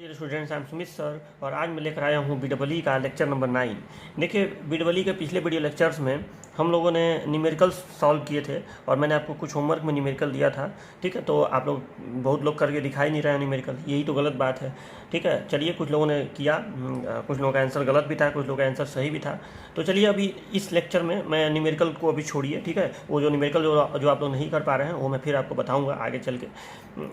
Students, I am Sumit sir और आज मैं लेकर आया हूँ बीडब्ल्यू का लेक्चर नंबर 9। देखिए, बीडब्ल्यू के पिछले वीडियो लेक्चर्स में हम लोगों ने न्यूमेरिकल्स सॉल्व किए थे और मैंने आपको कुछ होमवर्क में न्यूमेरिकल दिया था। ठीक है, तो आप लोग बहुत लोग करके दिखाई नहीं रहे हैं न्यूमेरिकल, यही तो गलत बात है। ठीक है, चलिए, कुछ लोगों ने किया, कुछ लोगों का आंसर गलत भी था, कुछ लोगों का आंसर सही भी था। तो चलिए, अभी इस लेक्चर में मैं न्यूमेरिकल को अभी छोड़िए। ठीक है, वो जो न्यूमेरिकल जो आप लोग नहीं कर पा रहे हैं वो मैं फिर आपको बताऊँगा आगे चल के।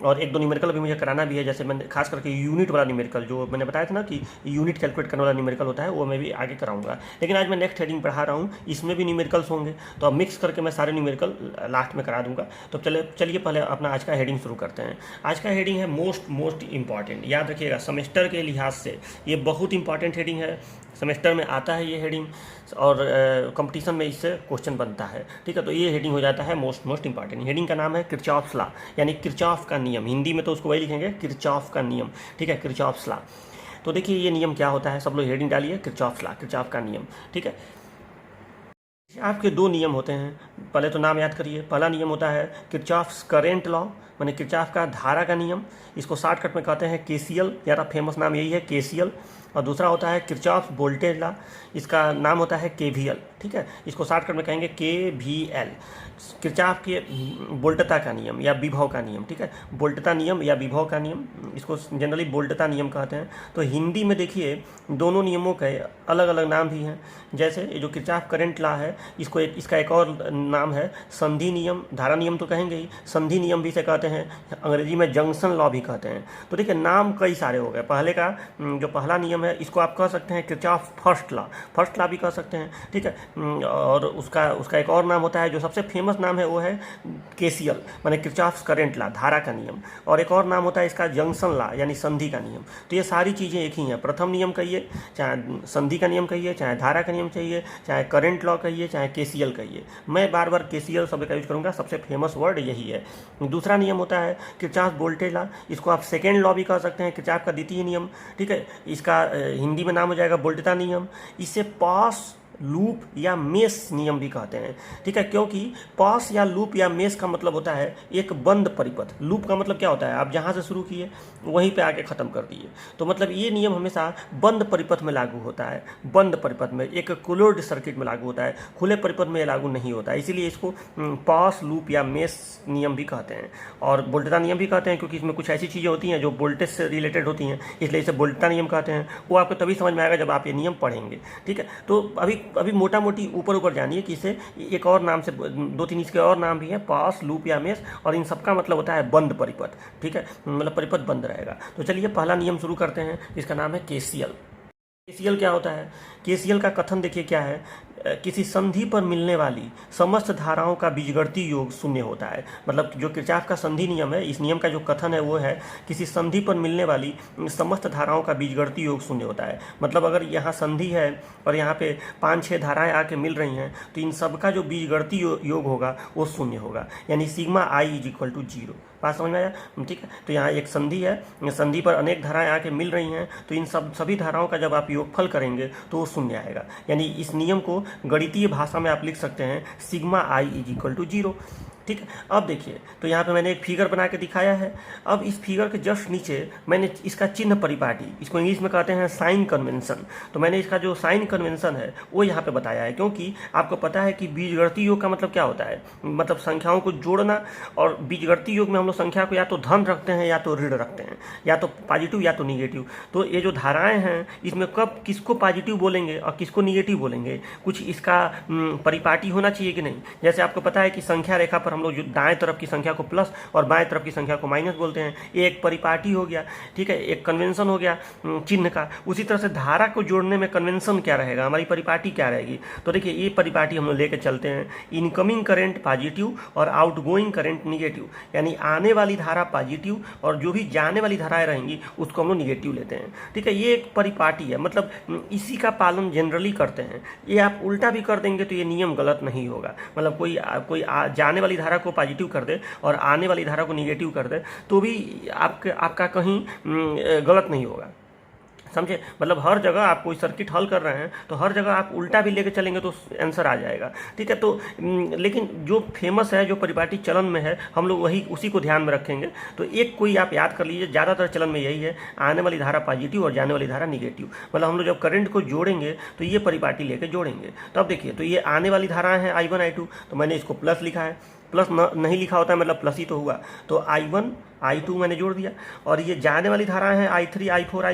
और एक दो न्यूमेरिकल भी मुझे कराना भी है, जैसे मैंने खास करके यूनिट वाला न्यूमेरिकल, जो मैंने बताया था ना कि यूनिट कैलकुलेट करने वाला न्यूमेरिकल होता है, वो मैं भी आगे कराऊंगा। लेकिन आज मैं नेक्स्ट हेडिंग पढ़ा रहा हूँ, इसमें भी न्यूमेरिकल्स होंगे, तो अब मिक्स करके मैं सारे न्यूमेरिकल लास्ट में करा दूंगा। तो चलिए पहले अपना आज का हेडिंग शुरू करते हैं। आज का हेडिंग है मोस्ट इंपॉर्टेंट। याद रखिएगा, सेमेस्टर के लिहाज से ये बहुत इंपॉर्टेंट हेडिंग है। सेमेस्टर में आता है ये हेडिंग और कंपटीशन में इससे क्वेश्चन बनता है। ठीक है, तो ये हेडिंग हो जाता है मोस्ट इंपॉर्टेंट। हेडिंग का नाम है किरचॉफ्स लॉ, यानी किरचॉफ का नियम। हिंदी में तो उसको वही लिखेंगे, किरचॉफ का नियम। ठीक है, किरचॉफ्स लॉ। तो देखिए ये नियम क्या होता है, सब लोग हेडिंग डालिए, किरचॉफ्स लॉ, किरचॉफ का नियम। ठीक है, आपके दो नियम होते हैं, पहले तो नाम याद करिए। पहला नियम होता है किरचॉफ्स करेंट लॉ, माने किरचॉफ का धारा का नियम। इसको शॉर्टकट में कहते हैं केसीएल, ज़्यादा फेमस नाम यही है, केसीएल। और दूसरा होता है किरचॉफ वोल्टेज लॉ, इसका नाम होता है केवीएल। ठीक है, इसको शॉर्टकट में कहेंगे केवीएल। किरचॉफ के वोल्टता का नियम या विभव का नियम। ठीक है, वोल्टता नियम या विभव का नियम, इसको जनरली वोल्टता नियम कहते हैं। तो हिंदी में देखिए दोनों नियमों के अलग अलग नाम भी हैं। जैसे ये जो किरचॉफ करंट लॉ है, इसका एक और नाम है संधि नियम। धारा नियम तो कहेंगे ही, संधि नियम भी से कहते हैं, अंग्रेजी में जंक्शन लॉ भी कहते हैं। तो देखिए नाम कई सारे हो गए। पहले का जो पहला नियम है, इसको आप कह सकते हैं किरचॉफ फर्स्ट लॉ भी कह सकते हैं। ठीक है, और उसका एक और नाम होता है, जो सबसे फेमस नाम है वो है केसीएल, माने किरचॉफ्स करंट लॉ, धारा का नियम। और एक और नाम होता है इसका जंक्शन लॉ, यानी संधि का नियम। तो ये सारी चीज़ें एक ही हैं। प्रथम नियम कहिए, चाहे संधि का नियम कहिए, चाहे धारा का नियम चाहिए, चाहे करंट लॉ कहिए, चाहे केसीएल कहिए। मैं बार बार केसीएल शब्द का यूज करूंगा, सबसे फेमस वर्ड यही है। दूसरा नियम होता है किरचॉफ वोल्टेज लॉ, इसको आप सेकेंड लॉ भी कह सकते हैं, किरचॉफ का द्वितीय नियम। ठीक है, इसका हिंदी में नाम हो जाएगा वोल्टता नियम। इसे पास, लूप या मेस नियम भी कहते हैं। ठीक है, क्योंकि पास या लूप या मेस का मतलब होता है एक बंद परिपथ। लूप का मतलब क्या होता है, आप जहाँ से शुरू किए वहीं पे आके ख़त्म कर दिए। तो मतलब ये नियम हमेशा बंद परिपथ में लागू होता है, बंद परिपथ में, एक क्लोज्ड सर्किट में लागू होता है, खुले परिपथ में लागू नहीं होता है। इसीलिए इसको पास, लूप या मेस नियम भी कहते हैं। और वोल्टता नियम भी कहते हैं, क्योंकि इसमें कुछ ऐसी चीज़ें होती हैं जो वोल्टेज से रिलेटेड होती हैं, इसलिए इसे वोल्टता नियम कहते हैं। वो आपको तभी समझ में आएगा जब आप ये नियम पढ़ेंगे। ठीक है, तो अभी मोटा मोटी ऊपर जानिए कि इसे एक और नाम से, दो तीन इसके और नाम भी हैं, पास, लूप या मेस, और इन सबका मतलब होता है बंद परिपथ। ठीक है, मतलब परिपथ बंद रहेगा। तो चलिए पहला नियम शुरू करते हैं, इसका नाम है केसीएल। केसीएल क्या होता है? केसीएल का कथन देखिए क्या है, किसी संधि पर मिलने वाली समस्त धाराओं का बीजगणितीय योग शून्य होता है। मतलब जो किरचॉफ का संधि नियम है, इस नियम का जो कथन है वो है किसी संधि पर मिलने वाली समस्त धाराओं का बीजगणितीय योग शून्य होता है। मतलब अगर यहाँ संधि है और यहाँ पे 5-6 धाराएं आके मिल रही हैं, तो इन सबका जो बीजगणितीय योग होगा वो शून्य होगा, यानी sigma i is equal to 0। बात समझ में आया? ठीक है, तो यहाँ एक संधि है, संधि पर अनेक धाराएं आके मिल रही हैं, तो इन सभी धाराओं का जब आप योगफल करेंगे तो वो शून्य आएगा। यानी इस नियम को गणितीय भाषा में आप लिख सकते हैं sigma i is equal to 0। ठीक है, अब देखिए, तो यहाँ पे मैंने एक फिगर बना के दिखाया है। अब इस फिगर के जस्ट नीचे मैंने इसका चिन्ह परिपाटी, इसको इंग्लिश में कहते हैं साइन कन्वेंशन, तो मैंने इसका जो साइन कन्वेंशन है वो यहाँ पे बताया है। क्योंकि आपको पता है कि बीजगणितीय योग का मतलब क्या होता है, मतलब संख्याओं को जोड़ना। और बीजगणितीय योग में हम लोग संख्या को या तो धन रखते हैं या तो ऋण रखते हैं, या तो पॉजिटिव या तो निगेटिव। तो ये जो धाराएं हैं, इसमें कब किसको पॉजिटिव बोलेंगे और किसको निगेटिव बोलेंगे, कुछ इसका परिपाटी होना चाहिए कि नहीं। जैसे आपको पता है कि संख्या रेखा पर हम लोग जो दाएं तरफ की संख्या को प्लस और बाएं तरफ की संख्या को माइनस बोलते हैं, ये एक परिपाटी हो गया। ठीक है, एक कन्वेंशन हो गया चिन्ह का। उसी तरह से धारा को जोड़ने में कन्वेंशन क्या रहेगा, हमारी परिपाटी क्या रहेगी। तो देखिए ये परिपाटी हम लोग लेके चलते हैं, इनकमिंग करंट पॉजिटिव और आउटगोइंग करंट निगेटिव, यानी आने वाली धारा पॉजिटिव और जो भी जाने वाली धाराएं रहेंगी उसको हम लोग निगेटिव लेते हैं। ठीक है, ये एक परिपाटी है, मतलब इसी का पालन जनरली करते हैं। ये आप उल्टा भी कर देंगे तो ये नियम गलत नहीं होगा। मतलब कोई जाने वाली धारा को पॉजिटिव कर दे और आने वाली धारा को निगेटिव कर दे तो भी आपका कहीं गलत नहीं होगा। समझे। मतलब हर जगह आप कोई सर्किट हल कर रहे हैं तो हर जगह आप उल्टा भी लेके चलेंगे तो आंसर आ जाएगा, ठीक है। तो लेकिन जो फेमस है, जो परिपाटी चलन में है, हम लोग वही उसी को ध्यान में रखेंगे। तो एक कोई आप याद कर लीजिए, ज़्यादातर चलन में यही है, आने वाली धारा पॉजिटिव और जाने वाली धारा निगेटिव। मतलब हम लोग जब करंट को जोड़ेंगे तो ये परिपाटी लेके जोड़ेंगे। तो अब देखिए, तो ये आने वाली धाराएं हैं I1 I2, तो मैंने इसको प्लस लिखा है। प्लस नहीं लिखा होता है मतलब प्लस ही तो हुआ, तो I1 I2 मैंने जोड़ दिया। और ये जाने वाली धाराएं हैं I3 I4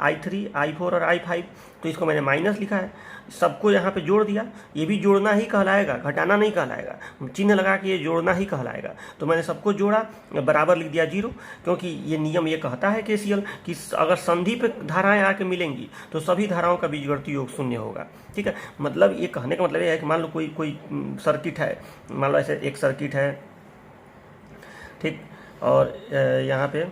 I3 I4 और I5, तो इसको मैंने माइनस लिखा है। सबको यहाँ पे जोड़ दिया, ये भी जोड़ना ही कहलाएगा, घटाना नहीं कहलाएगा, चिन्ह लगा के ये जोड़ना ही कहलाएगा। तो मैंने सबको जोड़ा, बराबर लिख दिया 0, क्योंकि ये नियम ये कहता है KCL कि अगर संधि पे धाराएं आके मिलेंगी तो सभी धाराओं का बीजगणितीय योग शून्य होगा, ठीक है। मतलब ये कहने का मतलब ये है कि मान लो कोई सर्किट है, मान लो ऐसे एक सर्किट है, ठीक, और यहाँ पे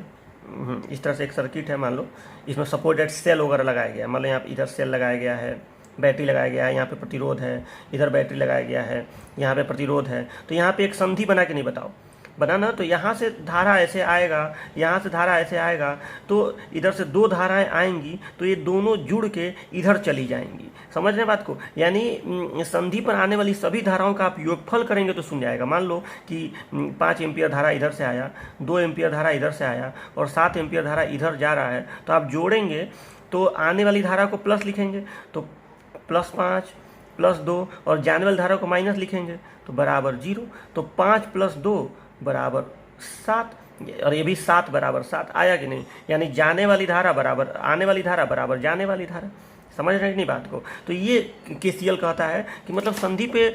इस तरह से एक सर्किट है, मान लो इसमें सपोर्टेड सेल वगैरह लगाया गया, मान लो यहाँ इधर सेल लगाया गया है, बैटरी लगाया गया है, यहाँ पे प्रतिरोध है, इधर बैटरी लगाया गया है, यहाँ पे प्रतिरोध है। तो यहाँ पे एक संधि बना के नहीं बताओ बनाना, तो यहाँ से धारा ऐसे आएगा, यहाँ से धारा ऐसे आएगा, तो इधर से दो धाराएं आएंगी तो ये दोनों जुड़ के इधर चली जाएंगी। समझ रहे हैं बात को। यानी संधि पर आने वाली सभी धाराओं का आप योगफल करेंगे तो शून्य आएगा। मान लो कि 5 एम्पियर धारा इधर से आया, 2 एम्पियर धारा इधर से आया और 7 एम्पियर धारा इधर जा रहा है, तो आप जोड़ेंगे तो आने वाली धारा को प्लस लिखेंगे तो +5 +2 और जाने वाली धारा को माइनस लिखेंगे तो बराबर 0। तो 5 + 2 बराबर 7, और ये भी 7 बराबर 7 आया कि नहीं। यानी जाने वाली धारा बराबर आने वाली धारा बराबर जाने वाली धारा। समझ रहे हैं नहीं बात को। तो ये KCL कहता है कि मतलब संधि पे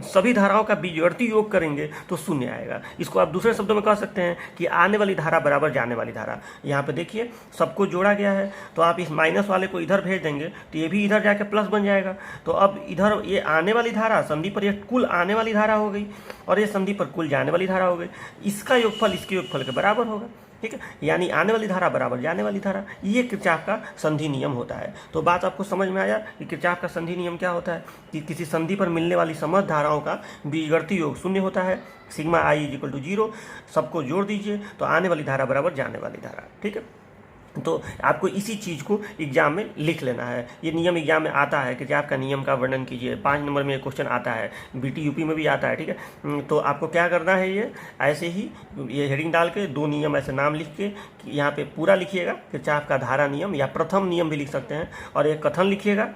सभी धाराओं का बीजगणितीय योग करेंगे तो शून्य आएगा। इसको आप दूसरे शब्दों में कह सकते हैं कि आने वाली धारा बराबर जाने वाली धारा। यहाँ पे देखिए सबको जोड़ा गया है, तो आप इस माइनस वाले को इधर भेज देंगे तो ये भी इधर जाके प्लस बन जाएगा। तो अब इधर ये आने वाली धारा संधि पर ये कुल आने वाली धारा हो गई और ये संधि पर कुल जाने वाली धारा हो गई। इसका योगफल इसके योगफल के बराबर होगा, ठीक है। यानी आने वाली धारा बराबर जाने वाली धारा, ये किरचॉफ का संधि नियम होता है। तो बात आपको समझ में आया कि किरचॉफ का संधि नियम क्या होता है कि किसी संधि पर मिलने वाली समस्त धाराओं का बीजगणितीय योग शून्य होता है। सिग्मा I = 0, सबको जोड़ दीजिए तो आने वाली धारा बराबर जाने वाली धारा, ठीक है। तो आपको इसी चीज़ को एग्जाम में लिख लेना है। ये नियम एग्जाम में आता है कि आपका नियम का वर्णन कीजिए। 5 नंबर में क्वेश्चन आता है, BT UP में भी आता है, ठीक है। तो आपको क्या करना है, ये ऐसे ही ये हेडिंग डाल के 2 नियम ऐसे नाम लिख के यहाँ पे पूरा लिखिएगा कि आपका धारा नियम या प्रथम नियम भी लिख सकते हैं, और एक कथन लिखिएगा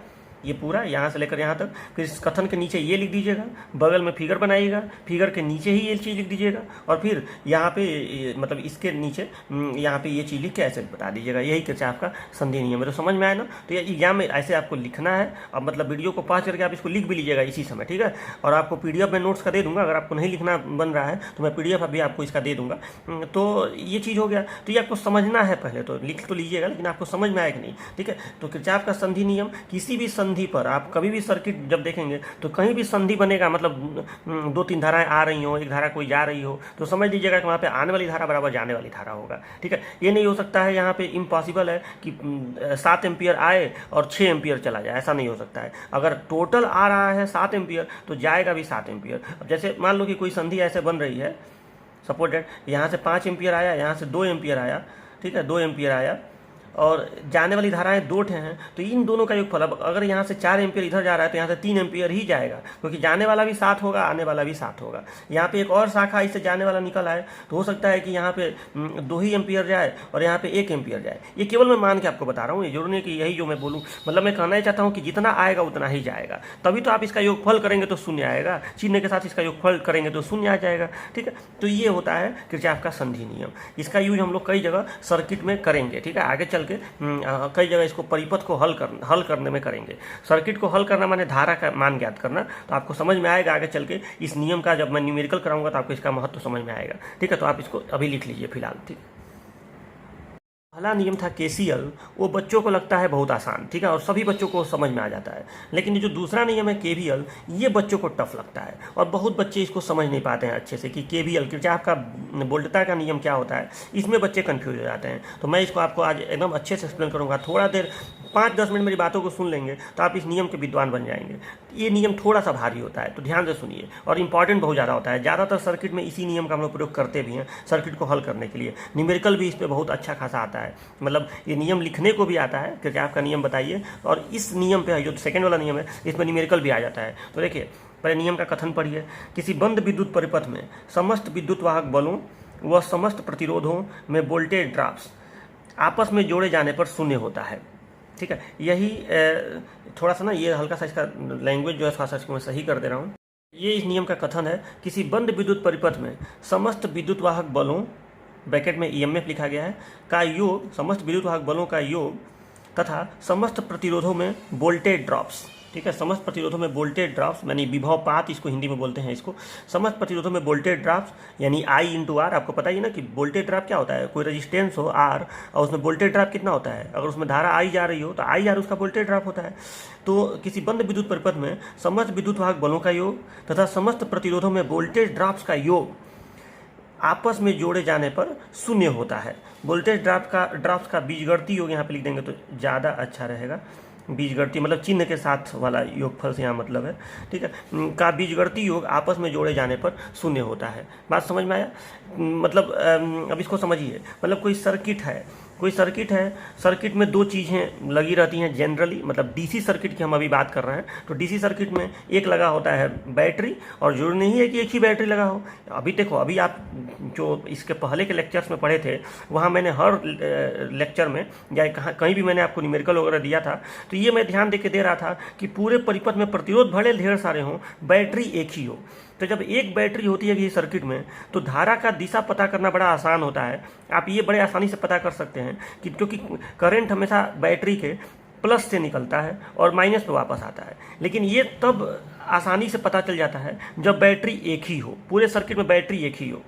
ये पूरा यहाँ से लेकर यहाँ तक। फिर इस कथन के नीचे ये लिख दीजिएगा, बगल में फिगर बनाइएगा, फिगर के नीचे ही ये चीज़ लिख दीजिएगा, और फिर यहाँ पे मतलब इसके नीचे यहाँ पे ये चीज़ लिख के ऐसे बता दीजिएगा। यही किरचॉफ का संधि नियम है। तो समझ में आया ना। तो ये एग्जाम में ऐसे आपको लिखना है। अब मतलब वीडियो को पॉज करके आप इसको लिख भी लीजिएगा इसी समय, ठीक है। और आपको PDF में नोट्स का दे दूँगा। अगर आपको नहीं लिखना बन रहा है तो मैं PDF अभी आपको इसका दे दूँगा। तो ये चीज़ हो गया। तो ये आपको समझना है, पहले तो लिख तो लीजिएगा, लेकिन आपको समझ में आए कि नहीं, ठीक है। तो किरचॉफ का संधि नियम, किसी भी संधि पर आप कभी भी सर्किट जब देखेंगे तो कहीं भी संधि बनेगा, मतलब 2-3 धाराएं आ रही हो, एक धारा कोई जा रही हो, तो समझ लीजिएगा कि वहाँ पे आने वाली धारा बराबर जाने वाली धारा होगा, ठीक है। ये नहीं हो सकता है, यहाँ पे इम्पॉसिबल है कि 7 एम्पियर आए और 6 एम्पियर चला जाए, ऐसा नहीं हो सकता है। अगर टोटल आ रहा है 7 एम्पियर तो जाएगा भी 7 एम्पियर। अब जैसे मान लो कि कोई संधि ऐसे बन रही है, सपोज दैट यहाँ से 5 एम्पियर आया, यहाँ से 2 एम्पियर आया, ठीक है, 2 एम्पियर आया, और जाने वाली धाराएं 2 हैं, तो इन दोनों का योगफल, अब अगर यहाँ से 4 एम्पियर इधर जा रहा है तो यहाँ से 3 एम्पियर ही जाएगा, क्योंकि जाने वाला भी 7 होगा, आने वाला भी 7 होगा। यहाँ पे एक और शाखा इससे जाने वाला निकल आए तो हो सकता है कि यहाँ पे 2 ही एम्पियर जाए और यहाँ पे 1 एम्पियर जाए। ये केवल मैं मान के आपको बता रहा हूँ, ये जरूरी कि यही जो मैं बोलूँ, मतलब मैं कहना ही चाहता हूँ कि जितना आएगा उतना ही जाएगा। तभी तो आप इसका योगफल करेंगे तो शून्य आएगा, चिन्ह के साथ इसका योगफल करेंगे तो शून्य आ जाएगा, ठीक है। तो ये होता है किरचॉफ का संधि नियम। इसका यूज हम लोग कई जगह सर्किट में करेंगे, ठीक है। आगे चल के कई जगह इसको परिपथ को हल करने में करेंगे। सर्किट को हल करना माने धारा का मान ज्ञात करना, तो आपको समझ में आएगा आगे चल के। इस नियम का जब मैं न्यूमेरिकल कराऊंगा तो आपको इसका महत्व समझ में आएगा, ठीक है। तो आप इसको अभी लिख लीजिए फिलहाल, ठीक है। पहला नियम था KCL, वो बच्चों को लगता है बहुत आसान, ठीक है, और सभी बच्चों को समझ में आ जाता है। लेकिन ये जो दूसरा नियम है KVL, ये बच्चों को टफ लगता है और बहुत बच्चे इसको समझ नहीं पाते हैं अच्छे से कि KVL किरचॉफ का वोल्टता का नियम क्या होता है। इसमें बच्चे कंफ्यूज हो जाते हैं। तो मैं इसको आपको आज एकदम अच्छे से एक्सप्लेन करूँगा। थोड़ा देर 5-10 मिनट मेरी बातों को सुन लेंगे तो आप इस नियम के विद्वान बन जाएंगे। ये नियम थोड़ा सा भारी होता है, तो ध्यान से सुनिए, और इंपॉर्टेंट बहुत ज़्यादा होता है। ज़्यादातर सर्किट में इसी नियम का हम लोग प्रयोग करते भी हैं सर्किट को हल करने के लिए। न्यूमेरिकल भी इस पर बहुत अच्छा खासा आता है। है। मतलब ये नियम लिखने को भी आता है क्योंकि आपका नियम बताइए, और इस नियम पे जो सेकंड वाला नियम है इसमें न्यूमेरिकल भी आ जाता है। तो देखिए पहले नियम का कथन पढ़िए। किसी बंद विद्युत परिपथ में समस्त विद्युत वाहक बलों व समस्त प्रतिरोधों में वोल्टेज ड्रॉप्स आपस में जोड़े जाने पर शून्य होता है। ठीक है, यही थोड़ा सा ना ये हल्का सा इसका लैंग्वेज जो है थोड़ा सा इसको मैं सही कर दे रहा हूँ। ये इस नियम का कथन है, किसी बंद विद्युत परिपथ में समस्त विद्युत वाहक बलों, ब्रैकेट में ईएमएफ लिखा गया है, का योग, समस्त विद्युत वाहक बलों का योग तथा समस्त प्रतिरोधों में वोल्टेज ड्रॉप्स। ठीक है, समस्त प्रतिरोधों में वोल्टेज ड्रॉप्स यानी विभवपात इसको हिंदी में बोलते हैं इसको। समस्त प्रतिरोधों में वोल्टेज ड्रॉप्स यानी आई इंटू आर। आपको पता ही ना कि वोल्टेज ड्रॉप क्या होता है, कोई रेजिस्टेंस हो आर और उसमें वोल्टेज ड्रॉप कितना होता है, अगर उसमें धारा आई जा रही हो तो आई आर उसका वोल्टेज ड्रॉप होता है। तो किसी बंद विद्युत परिपथ में समस्त विद्युत वाहक बलों का योग तथा समस्त प्रतिरोधों में वोल्टेज ड्रॉप्स का योग आपस में जोड़े जाने पर शून्य होता है। वोल्टेज ड्रॉप्स का बीजगणितीय योग यहाँ पे लिख देंगे तो ज़्यादा अच्छा रहेगा। बीजगणितीय मतलब चिन्ह के साथ वाला योगफल से यहाँ मतलब है। ठीक है, का बीजगणितीय योग आपस में जोड़े जाने पर शून्य होता है। बात समझ में आया? मतलब अब इसको समझिए। मतलब कोई सर्किट है, सर्किट में दो चीज़ें लगी रहती हैं जनरली, मतलब डीसी सर्किट की हम अभी बात कर रहे हैं। तो डीसी सर्किट में एक लगा होता है बैटरी, और जरूरी नहीं है कि एक ही बैटरी लगा हो। अभी देखो, अभी आप जो इसके पहले के लेक्चर्स में पढ़े थे वहाँ मैंने हर लेक्चर में या कहीं भी मैंने आपको न्यूमेरिकल वगैरह दिया था तो ये मैं ध्यान दे रहा था कि पूरे परिपथ में प्रतिरोध भले ढेर सारे हों, बैटरी एक ही हो। तो जब एक बैटरी होती है किसी सर्किट में तो धारा का दिशा पता करना बड़ा आसान होता है। आप ये बड़े आसानी से पता कर सकते हैं कि क्योंकि करंट हमेशा बैटरी के प्लस से निकलता है और माइनस पे वापस आता है। लेकिन ये तब आसानी से पता चल जाता है जब बैटरी एक ही हो, पूरे सर्किट में बैटरी एक ही हो।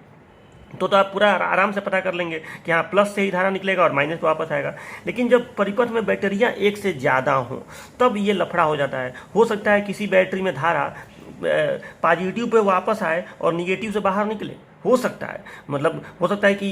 तो आप पूरा आराम से पता कर लेंगे कि हाँ प्लस से ही धारा निकलेगा और माइनस पे वापस आएगा। लेकिन जब परिपथ में बैटरियाँ एक से ज़्यादा हों तब ये लफड़ा हो जाता है। हो सकता है किसी बैटरी में धारा पॉजिटिव पे वापस आए और निगेटिव से बाहर निकले, हो सकता है। मतलब हो सकता है कि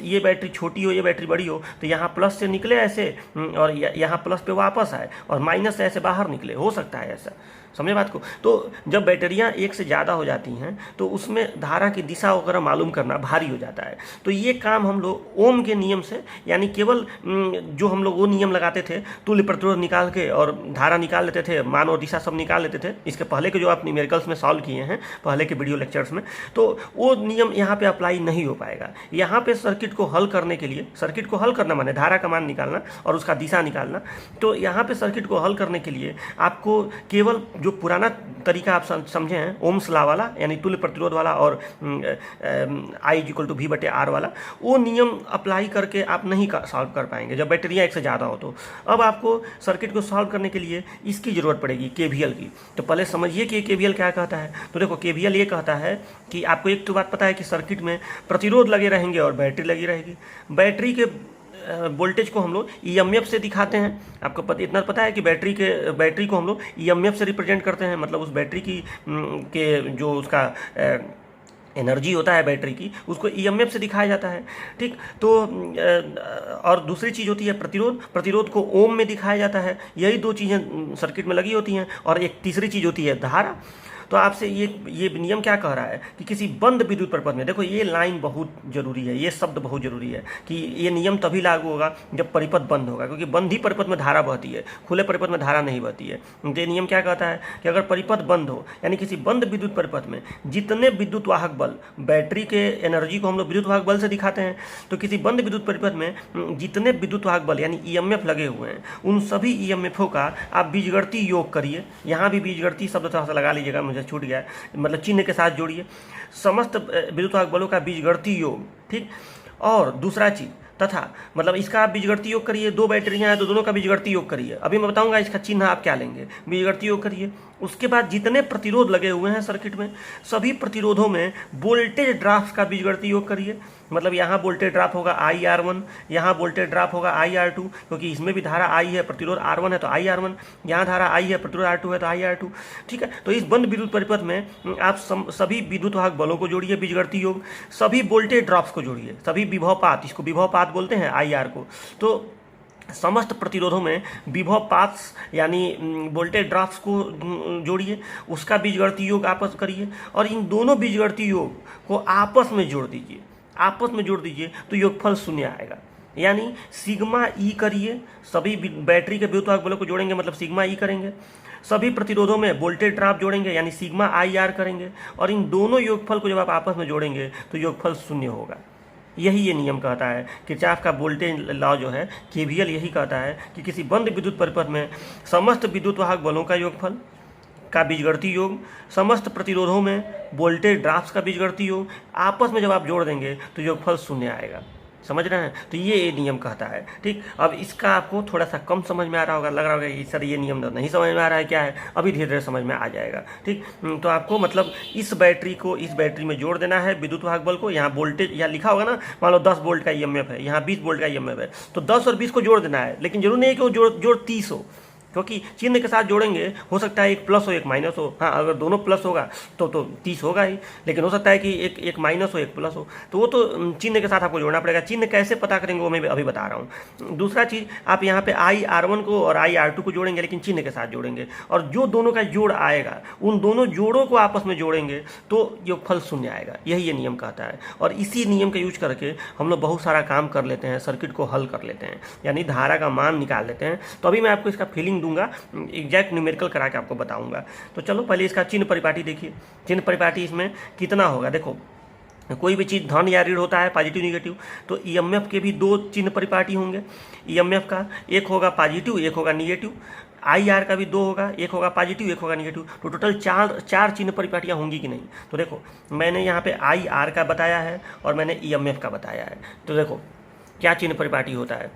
ये बैटरी छोटी हो, ये बैटरी बड़ी हो, तो यहाँ प्लस से निकले ऐसे और यहाँ प्लस पे वापस आए और माइनस से ऐसे बाहर निकले, हो सकता है ऐसा। समझे बात को? तो जब बैटरियाँ एक से ज़्यादा हो जाती हैं तो उसमें धारा की दिशा वगैरह मालूम करना भारी हो जाता है। तो ये काम हम लोग ओम के नियम से, यानी केवल जो हम लोग वो नियम लगाते थे, तुल्य प्रतिरोध निकाल के और धारा निकाल लेते थे, मान और दिशा सब निकाल लेते थे। इसके पहले के जो आप न्यूमेरिकल्स में सॉल्व किए हैं पहले के वीडियो लेक्चर्स में, तो वो नियम यहाँ पे अप्लाई नहीं हो पाएगा। यहाँ पे सर्किट को हल करने के लिए, सर्किट को हल करना माने धारा का मान निकालना और उसका दिशा निकालना। तो यहाँ पे सर्किट को हल करने के लिए आपको केवल जो पुराना तरीका आप समझे हैं ओम्स लॉ वाला, यानी तुल्य प्रतिरोध वाला और I=V/R वाला, वो नियम अप्लाई करके आप नहीं सॉल्व कर पाएंगे जब बैटरियाँ एक से ज़्यादा हो। तो अब आपको सर्किट को सॉल्व करने के लिए इसकी ज़रूरत पड़ेगी, KVL की। तो पहले समझिए कि KVL क्या कहता है। तो देखो KVL ये कहता है कि आपको एक तो बात पता है कि सर्किट में प्रतिरोध लगे रहेंगे और बैटरी लगी रहेगी। बैटरी के वोल्टेज को हम लोग ईएमएफ से दिखाते हैं। आपको इतना पता है कि बैटरी को हम लोग ईएमएफ से रिप्रेजेंट करते हैं। मतलब उस बैटरी की के जो उसका एनर्जी होता है बैटरी की, उसको ईएमएफ से दिखाया जाता है। ठीक, तो और दूसरी चीज़ होती है प्रतिरोध को ओम में दिखाया जाता है। यही दो चीज़ें सर्किट में लगी होती हैं। और एक तीसरी चीज़ होती है धारा। तो आपसे ये नियम क्या कह रहा है कि किसी बंद विद्युत परिपथ में, देखो ये लाइन बहुत जरूरी है, ये शब्द बहुत जरूरी है कि ये नियम तभी लागू होगा जब परिपथ बंद होगा, क्योंकि बंद ही परिपथ में धारा बहती है, खुले परिपथ में धारा नहीं बहती है। ये नियम क्या कहता है कि अगर परिपथ बंद हो, यानी किसी बंद विद्युत परिपथ में जितने विद्युत वाहक बल, बैटरी के एनर्जी को हम लोग विद्युत वाहक बल से दिखाते हैं, तो किसी बंद विद्युत परिपथ में जितने विद्युत वाहक बल यानी ईएमएफ लगे हुए हैं, उन सभी ईएमएफओ का आप बीजगणितीय योग करिए। यहाँ भी बीजगणितीय शब्द थोड़ा सा लगा लीजिएगा, मुझे छूट गया, मतलब चिन्ह के साथ जोड़िए। समस्त विद्युत वाहक बलों का बीजगणितीय योग। ठीक, और दूसरा चीज तथा, मतलब इसका आप बीजगणितीय योग करिए। दो बैटरियां हैं तो दोनों का बीजगणितीय योग करिए। अभी मैं बताऊंगा इसका चिन्ह आप क्या लेंगे, बीजगणितीय योग करिए। उसके बाद जितने प्रतिरोध लगे हुए हैं सर्किट में, सभी प्रतिरोधों में वोल्टेज ड्रॉप्स का बीजगणितीय योग करिए। मतलब यहाँ वोल्टेज ड्रॉप होगा IR1, यहाँ वोल्टेज ड्रॉप होगा IR2, क्योंकि इसमें भी धारा I है, प्रतिरोध R1 है तो IR1, यहाँ धारा I है, प्रतिरोध R2 है तो IR2। ठीक है, तो इस बंद विद्युत परिपथ में आप सभी विद्युत वाहक बलों को जोड़िए बीजगणितीय योग, सभी वोल्टेज ड्रॉप्स को जोड़िए, सभी विभवपात, इसको विभवपात बोलते हैं IR को। तो समस्त प्रतिरोधों में विभवपात यानी वोल्टेज ड्रॉप्स को जोड़िए, उसका बीजगणितीय योग आपस करिए और इन दोनों बीजगणितीय योग को आपस में जोड़ दीजिए, आपस में जोड़ दीजिए तो योगफल शून्य आएगा। यानी सिग्मा ई करिए, सभी बैटरी के विद्युत वाहक बलों को जोड़ेंगे मतलब सिग्मा ई करेंगे, सभी प्रतिरोधों में वोल्टेज ड्रॉप जोड़ेंगे यानी सिग्मा आई आर करेंगे, और इन दोनों योगफल को जब आप आपस में जोड़ेंगे तो योगफल शून्य होगा। यही ये नियम कहता है। किरचॉफ का वोल्टेज लॉ जो है, केवीएल यही कहता है कि किसी बंद विद्युत परिपथ में समस्त विद्युत वाहक बलों का योगफल का बीजगणितीय योग, समस्त प्रतिरोधों में वोल्टेज ड्रॉप्स का बीजगणितीय योग, आपस में जब आप जोड़ देंगे तो योगफल शून्य आएगा। समझ रहे हैं? तो ये नियम कहता है। ठीक, अब इसका आपको थोड़ा सा कम समझ में आ रहा होगा, लग रहा होगा कि सर ये नियम नहीं समझ में आ रहा है, क्या है, अभी धीरे धीरे समझ में आ जाएगा। ठीक, तो आपको मतलब इस बैटरी को इस बैटरी में जोड़ देना है विद्युत वाहक बल को। यहाँ वोल्टेज यहाँ लिखा होगा ना, मान लो 10 वोल्ट का ईएमएफ है, यहाँ 20 वोल्ट का ईएमएफ है, तो 10 और 20 को जोड़ देना है, लेकिन जरूर नहीं है कि वो जोड़ 30 हो, क्योंकि चिन्ह के साथ जोड़ेंगे, हो सकता है एक प्लस हो एक माइनस हो। हाँ, अगर दोनों प्लस होगा तो 30 होगा ही, लेकिन हो सकता है कि एक माइनस हो एक प्लस हो, तो वो तो चिन्ह के साथ आपको जोड़ना पड़ेगा। चिन्ह कैसे पता करेंगे वो मैं अभी बता रहा हूँ। दूसरा चीज़, आप यहाँ पे आई R1 को और आई R2 को जोड़ेंगे, लेकिन चिन्ह के साथ जोड़ेंगे, और जो दोनों का जोड़ आएगा उन दोनों जोड़ों को आपस में जोड़ेंगे तो योगफल शून्य आएगा। यही ये नियम कहता है, और इसी नियम का यूज करके हम लोग बहुत सारा काम कर लेते हैं, सर्किट को हल कर लेते हैं, यानी धारा का मान निकाल लेते हैं। तो अभी मैं आपको इसका फीलिंग दूंगा, एग्जैक्ट न्यूमेरिकल करा के आपको बताऊंगा। तो चलो पहले इसका चिन्ह परिपाटी देखिए। चिन्ह परिपाटी इसमें कितना होगा, देखो कोई भी चीज़ धन या ऋण होता है, पॉजिटिव निगेटिव, तो ईएमएफ के भी 2 चिन्ह परिपाटी होंगे। ईएमएफ का एक होगा पॉजिटिव, एक होगा निगेटिव। आई आर का भी 2 होगा, एक होगा पॉजिटिव एक होगा निगेटिव। तो टोटल चार चिन्ह परिपाटियाँ होंगी कि नहीं। तो देखो मैंने यहाँ पे आई आर का बताया है और मैंने ईएमएफ का बताया है। तो देखो क्या चिन्ह परिपाटी होता है।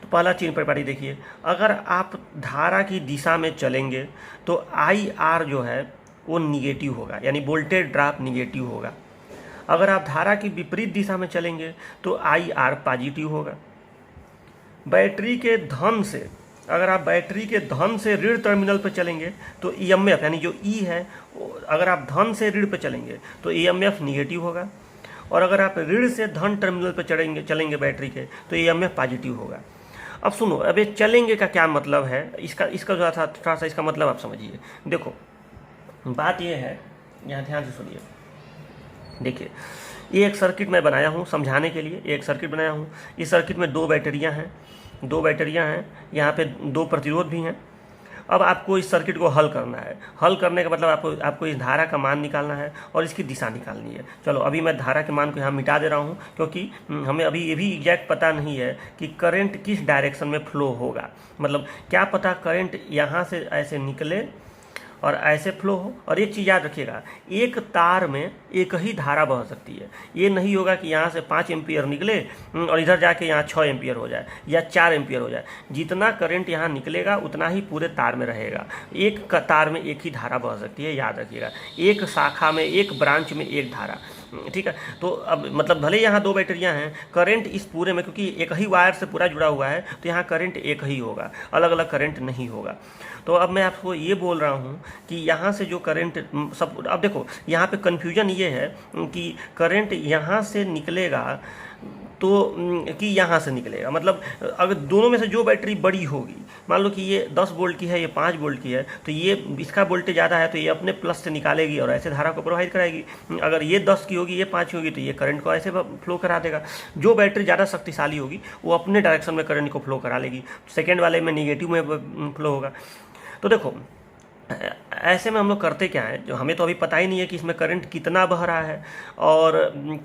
तो पहला चिन्ह परिपाटी देखिए, अगर आप धारा की दिशा में चलेंगे तो आई आर जो है वो निगेटिव होगा, यानी वोल्टेज ड्रॉप निगेटिव होगा। अगर आप धारा की विपरीत दिशा में चलेंगे तो आई आर पॉजिटिव होगा। बैटरी के धन से, अगर आप बैटरी के धन से ऋण टर्मिनल पर चलेंगे तो ईएमएफ यानी जो ई है, अगर आप धन से ऋण पर चलेंगे तो ईएमएफ निगेटिव होगा, और अगर आप ऋण से धन टर्मिनल पर चलेंगे बैटरी के तो ईएमएफ पॉजिटिव होगा। अब सुनो, अब ये चलेंगे का क्या मतलब है, इसका जो था थोड़ा सा इसका मतलब आप समझिए। देखो बात ये है, यहाँ ध्यान से सुनिए। देखिए ये एक सर्किट मैं बनाया हूँ समझाने के लिए, एक सर्किट बनाया हूँ। इस सर्किट में 2 बैटरियाँ हैं, यहाँ पे 2 प्रतिरोध भी हैं। अब आपको इस सर्किट को हल करना है। हल करने का मतलब आपको इस धारा का मान निकालना है और इसकी दिशा निकालनी है। चलो अभी मैं धारा के मान को यहाँ मिटा दे रहा हूँ, क्योंकि हमें अभी ये भी एग्जैक्ट पता नहीं है कि करंट किस डायरेक्शन में फ्लो होगा। मतलब क्या पता करंट यहाँ से ऐसे निकले और ऐसे फ्लो हो। और एक चीज़ याद रखिएगा, एक तार में एक ही धारा बह सकती है। ये नहीं होगा कि यहाँ से 5 एम्पियर निकले और इधर जाके यहाँ 6 एम्पियर हो जाए या 4 एम्पियर हो जाए। जितना करंट यहाँ निकलेगा उतना ही पूरे तार में रहेगा। एक तार में एक ही धारा बह सकती है, याद रखिएगा। एक शाखा में, एक ब्रांच में एक धारा, ठीक है। तो अब मतलब भले यहाँ 2 बैटरियाँ हैं, करंट इस पूरे में, क्योंकि एक ही वायर से पूरा जुड़ा हुआ है, तो यहाँ करंट एक ही होगा, अलग अलग करंट नहीं होगा। तो अब मैं आपको ये बोल रहा हूँ कि यहाँ से जो करंट सब, अब देखो यहाँ पे कन्फ्यूजन ये है कि करंट यहाँ से निकलेगा तो कि यहाँ से निकलेगा। मतलब अगर दोनों में से जो बैटरी बड़ी होगी, मान लो कि ये 10 वोल्ट की है, ये 5 वोल्ट की है, तो ये इसका वोल्टेज ज़्यादा है तो ये अपने प्लस से निकालेगी और ऐसे धारा को प्रोवाइड कराएगी। अगर ये 10 की होगी, ये 5 की होगी, तो ये करंट को ऐसे फ्लो करा देगा। जो बैटरी ज़्यादा शक्तिशाली होगी वो अपने डायरेक्शन में करंट को फ्लो करा लेगी। सेकेंड वाले में निगेटिव में फ्लो होगा। तो देखो ऐसे में हम लोग करते क्या है, जो हमें तो अभी पता ही नहीं है कि इसमें करंट कितना बह रहा है और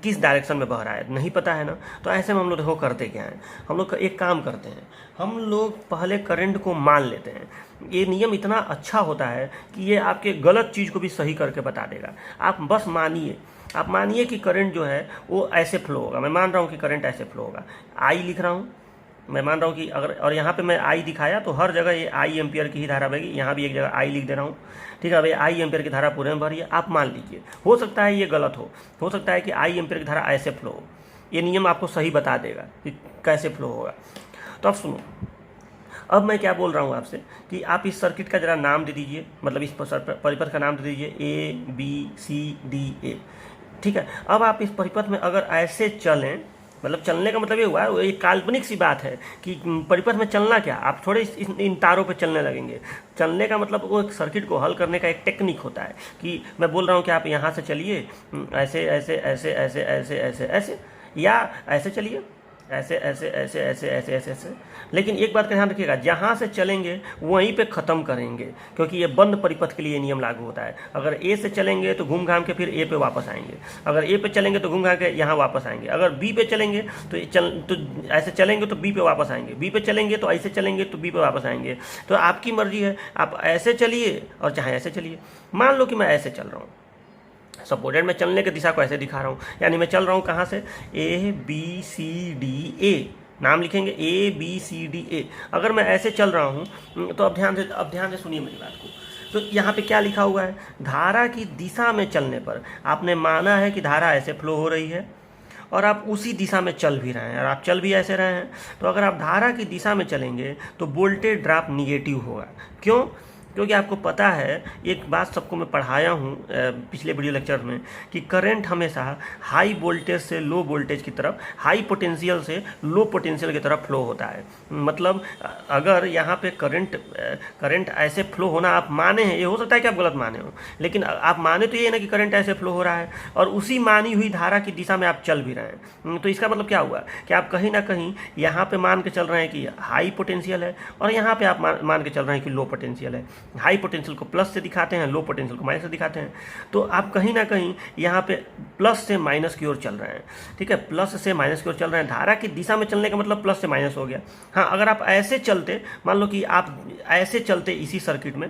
किस डायरेक्शन में बह रहा है, नहीं पता है ना। तो ऐसे में हम लोग देखो करते क्या है, हम लोग एक काम करते हैं, हम लोग पहले करंट को मान लेते हैं। ये नियम इतना अच्छा होता है कि ये आपके गलत चीज़ को भी सही करके बता देगा। आप बस मानिए, आप मानिए कि करंट जो है वो ऐसे फ्लो होगा। मैं मान रहा हूँ कि करंट ऐसे फ्लो होगा, आई लिख रहा हूँ, मैं मान रहा हूँ कि अगर, और यहाँ पे मैं आई दिखाया तो हर जगह ये आई एम्पियर की ही धारा बहेगी। यहाँ भी एक जगह आई लिख दे रहा हूँ, ठीक है। अब ये आई एम्पियर की धारा पूरे में भर रही है, आप मान लीजिए। हो सकता है ये गलत हो सकता है कि आई एम्पियर की धारा ऐसे फ्लो हो। ये नियम आपको सही बता देगा कि कैसे फ्लो होगा। तो अब सुनो, अब मैं क्या बोल रहा हूँ आपसे कि आप इस सर्किट का ज़रा नाम दे दीजिए, मतलब इस परिपथ का नाम दे दीजिए ABCDA, ठीक है। अब आप इस परिपथ में अगर ऐसे चलें, मतलब चलने का मतलब ये हुआ है, एक काल्पनिक सी बात है कि परिपथ में चलना क्या, आप थोड़े इन तारों पे चलने लगेंगे। चलने का मतलब वो एक सर्किट को हल करने का एक टेक्निक होता है कि मैं बोल रहा हूँ कि आप यहाँ से चलिए ऐसे ऐसे ऐसे ऐसे ऐसे ऐसे ऐसे, या ऐसे चलिए ऐसे ऐसे ऐसे ऐसे ऐसे ऐसे ऐसे। लेकिन एक बात का ध्यान रखिएगा, जहाँ से चलेंगे वहीं पे ख़त्म करेंगे, क्योंकि ये बंद परिपथ के लिए नियम लागू होता है। अगर ए से चलेंगे तो घूम घाम के फिर ए पे वापस आएंगे, अगर ए पे चलेंगे तो घूम घाम के यहाँ वापस आएंगे, अगर बी पे चलेंगे तो ऐसे चलेंगे तो बी पे वापस आएंगे, बी पे चलेंगे तो ऐसे चलेंगे तो बी पे वापस आएंगे। तो आपकी मर्जी है, आप ऐसे चलिए और चाहे ऐसे चलिए। मान लो कि मैं ऐसे चल रहा हूँ, सपोर्टेड मैं चलने की दिशा को ऐसे दिखा रहा हूँ, यानी मैं चल रहा हूँ कहाँ से, A B C D A, नाम लिखेंगे A B C D A. अगर मैं ऐसे चल रहा हूँ तो अब ध्यान से सुनिए मेरी बात को। तो यहाँ पे क्या लिखा हुआ है, धारा की दिशा में चलने पर आपने माना है कि धारा ऐसे फ्लो हो रही है और आप उसी दिशा में चल भी रहे हैं और आप चल भी ऐसे रहे हैं। तो अगर आप धारा की दिशा में चलेंगे तो वोल्टेज ड्रॉप निगेटिव होगा। क्यों? क्योंकि आपको पता है, एक बात सबको मैं पढ़ाया हूँ पिछले वीडियो लेक्चर में, कि करंट हमेशा हाई वोल्टेज से लो वोल्टेज की तरफ, हाई पोटेंशियल से लो पोटेंशियल की तरफ फ्लो होता है। मतलब अगर यहाँ पे करंट ऐसे फ्लो होना आप माने हैं, ये हो सकता है कि आप गलत माने हो, लेकिन आप माने तो ये ना कि करंट ऐसे फ्लो हो रहा है और उसी मानी हुई धारा की दिशा में आप चल भी रहे हैं। तो इसका मतलब क्या हुआ कि आप कहीं ना कहीं यहाँ पे मान के चल रहे हैं कि हाई पोटेंशियल है और यहाँ पे आप मान के चल रहे हैं कि लो पोटेंशियल है। हाई पोटेंशियल को प्लस से दिखाते हैं, लो पोटेंशियल को माइनस से दिखाते हैं। तो आप कहीं ना कहीं यहाँ पे प्लस से माइनस की ओर चल रहे हैं। ठीक है, प्लस से माइनस की ओर चल रहे हैं। धारा की दिशा में चलने का मतलब प्लस से माइनस हो गया। हाँ, अगर आप ऐसे चलते, मान लो कि आप ऐसे चलते इसी सर्किट में,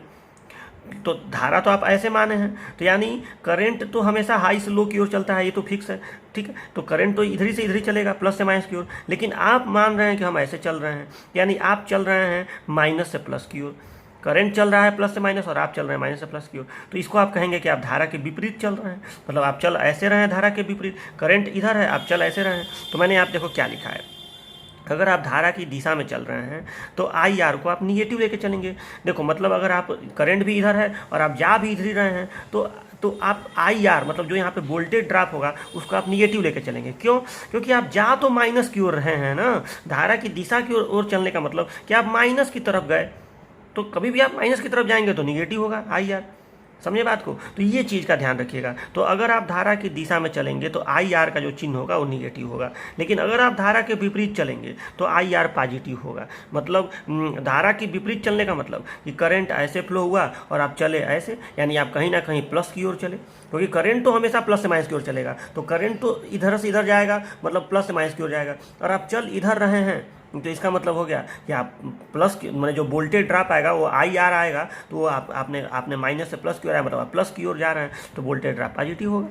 तो धारा तो आप ऐसे माने हैं, तो यानी करंट तो हमेशा हाई से लो की ओर चलता है, ये तो फिक्स है। ठीक है, तो करंट तो इधर ही से इधर ही चलेगा, प्लस से माइनस की ओर। लेकिन आप मान रहे हैं कि हम ऐसे चल रहे हैं, यानी आप चल रहे हैं माइनस से प्लस की ओर। करंट चल रहा है प्लस से माइनस और आप चल रहे हैं माइनस से प्लस की ओर। तो इसको आप कहेंगे कि आप धारा के विपरीत चल रहे हैं। मतलब आप चल ऐसे रहे हैं धारा के विपरीत, करंट इधर है, आप चल ऐसे रहे हैं। तो मैंने आप देखो क्या लिखा है, अगर आप धारा की दिशा में चल रहे हैं तो आई आर को आप निगेटिव लेके चलेंगे। देखो, मतलब अगर आप करंट भी इधर है और आप जा भी इधर ही रहे हैं तो आप आई आर, मतलब जो यहाँ पे वोल्टेज ड्रॉप होगा, उसको आप निगेटिव लेके चलेंगे। क्यों? क्योंकि आप जा तो माइनस की ओर रहे हैं ना। धारा की दिशा की ओर चलने का मतलब कि आप माइनस की तरफ गए, तो कभी भी आप माइनस की तरफ जाएंगे तो निगेटिव होगा आई आर। समझे बात को? तो ये चीज़ का ध्यान रखिएगा। तो अगर आप धारा की दिशा में चलेंगे तो आई आर का जो चिन्ह होगा वो निगेटिव होगा, लेकिन अगर आप धारा के विपरीत चलेंगे तो आई आर पॉजिटिव होगा। मतलब धारा की विपरीत चलने का मतलब कि करंट ऐसे फ्लो हुआ और आप चले ऐसे, यानी आप कहीं ना कहीं प्लस की ओर चले, क्योंकि करंट तो हमेशा प्लस से माइनस की ओर चलेगा। तो करंट तो इधर से इधर जाएगा, मतलब प्लस से माइनस की ओर जाएगा, और आप चल इधर रहे हैं, तो इसका मतलब हो गया कि आप प्लस की, मैंने जो वोल्टेज ड्रॉप आएगा वो आई आर आएगा, तो वो आपने माइनस से प्लस की ओर आया, मतलब आप प्लस की ओर जा रहे हैं, तो वोल्टेज ड्रॉप पॉजिटिव होगा।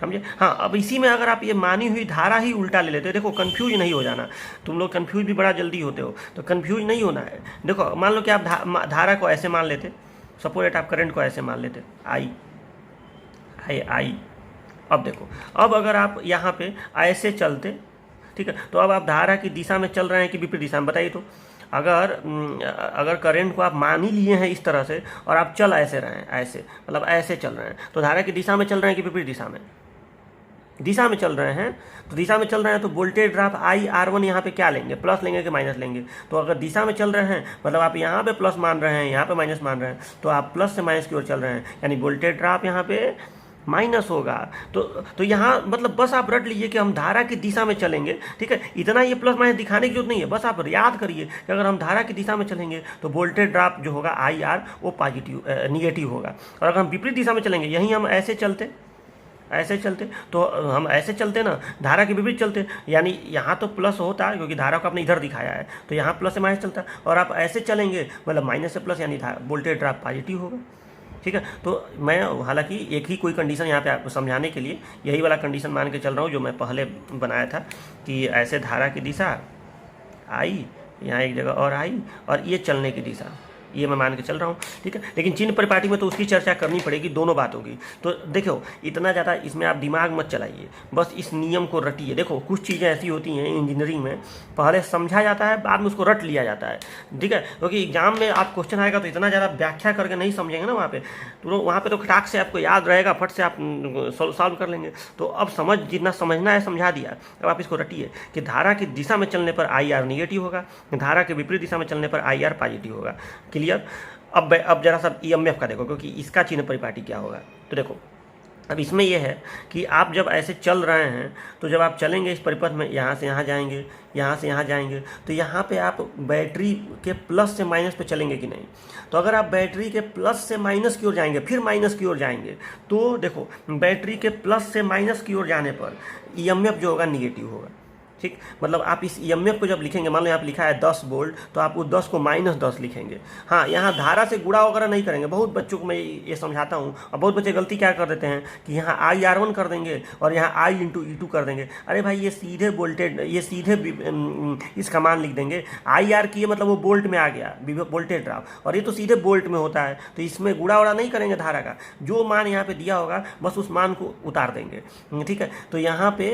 समझे? हाँ, अब इसी में अगर आप ये मानी हुई धारा ही उल्टा ले लेते हो, देखो कंफ्यूज नहीं हो जाना, तुम लोग कंफ्यूज भी बड़ा जल्दी होते हो, तो कंफ्यूज नहीं होना है। देखो, मान लो कि आप धारा को ऐसे मान लेते, सपोज आप करंट को ऐसे मान लेते आई। अब देखो, अब अगर आप यहाँ पे ऐसे चलते, ठीक है, तो अब आप धारा की दिशा में चल रहे हैं कि विपरीत दिशा में, बताइए। तो अगर करंट को आप मान ही लिए हैं इस तरह से और आप चल ऐसे रहे हैं, ऐसे मतलब ऐसे चल रहे हैं, तो धारा की दिशा में चल रहे हैं कि विपरीत दिशा में चल रहे हैं। तो दिशा में चल रहे हैं तो voltage drop I R one यहाँ पे क्या लेंगे, प्लस लेंगे कि माइनस लेंगे? तो अगर दिशा में चल रहे हैं मतलब आप यहाँ पे प्लस मान रहे हैं, यहाँ पे माइनस मान रहे हैं, तो आप प्लस से माइनस की ओर चल रहे हैं, यानी वोल्टेज ड्रॉप यहाँ पे माइनस होगा। तो यहाँ मतलब बस आप रट लीजिए कि हम धारा की दिशा में चलेंगे। ठीक है, इतना ये प्लस माइनस दिखाने की जरूरत नहीं है, बस आप याद करिए कि अगर हम धारा की दिशा में चलेंगे तो वोल्टेज ड्रॉप जो होगा आई आर वो निगेटिव होगा, और अगर हम विपरीत दिशा में चलेंगे, यहीं हम ऐसे चलते तो हम ऐसे चलते ना, धारा के विपरीत चलते, यानी यहाँ तो प्लस होता है क्योंकि धारा को आपने इधर दिखाया है, तो यहाँ प्लस से माइनस चलता, और आप ऐसे चलेंगे मतलब माइनस से प्लस, यानी वोल्टेज ड्रॉप पॉजिटिव होगा। ठीक है, तो मैं हालांकि एक ही कोई कंडीशन यहाँ पे आपको समझाने के लिए यही वाला कंडीशन मान के चल रहा हूँ जो मैं पहले बनाया था, कि ऐसे धारा की दिशा आई, यहाँ एक जगह और आई, और ये चलने की दिशा, ये मैं मान के चल रहा हूँ। ठीक है, लेकिन चिन्ह परिपाटी में तो उसकी चर्चा करनी पड़ेगी, दोनों बातों की। तो देखो, इतना ज़्यादा इसमें आप दिमाग मत चलाइए, बस इस नियम को रटिए। देखो, कुछ चीज़ें ऐसी होती हैं इंजीनियरिंग में, पहले समझा जाता है, बाद में उसको रट लिया जाता है। ठीक है, क्योंकि एग्जाम में आप क्वेश्चन आएगा तो इतना ज़्यादा व्याख्या करके नहीं समझेंगे ना वहाँ पे, तो वहाँ पे तो खटाक से आपको याद रहेगा, फट से आप सॉल्व कर लेंगे। तो अब जितना समझना है समझा दिया, अब आप इसको रटिए कि धारा की दिशा में चलने पर आई आर निगेटिव होगा, धारा के विपरीत दिशा में चलने पर आई आर पॉजिटिव होगा। क्लियर? अब जरा सा ईएमएफ का देखो, क्योंकि इसका चिन्ह परिपाटी क्या होगा। तो देखो, अब इसमें यह है कि आप जब ऐसे चल रहे हैं तो जब आप चलेंगे इस परिपथ में, यहाँ से यहाँ जाएंगे, यहाँ से यहाँ जाएंगे, तो यहाँ पे आप बैटरी के प्लस से माइनस पे चलेंगे कि नहीं। तो अगर आप बैटरी के प्लस से माइनस की ओर जाएंगे, फिर माइनस की ओर जाएंगे, तो देखो बैटरी के प्लस से माइनस की ओर जाने पर ईएमएफ जो होगा निगेटिव होगा। ठीक, मतलब आप इस ईएमएफ को जब लिखेंगे, मान लो यहाँ पे लिखा है 10 वोल्ट, तो आप वो 10 को -10 लिखेंगे। हाँ, यहाँ धारा से गुणा वगैरह नहीं करेंगे। बहुत बच्चों को मैं ये समझाता हूँ, और बहुत बच्चे गलती क्या कर देते हैं कि यहाँ IR1 कर देंगे और यहाँ I × E2 कर देंगे। अरे भाई, ये सीधे वोल्टेज, ये सीधे इसका मान लिख देंगे। IR किए मतलब वो वोल्ट में आ गया, वोल्टेज ड्रॉप, और ये तो सीधे वोल्ट में होता है, तो इसमें गुणा वड़ा नहीं करेंगे धारा का। जो मान यहाँ पे दिया होगा बस उस मान को उतार देंगे। ठीक है, तो यहाँ पे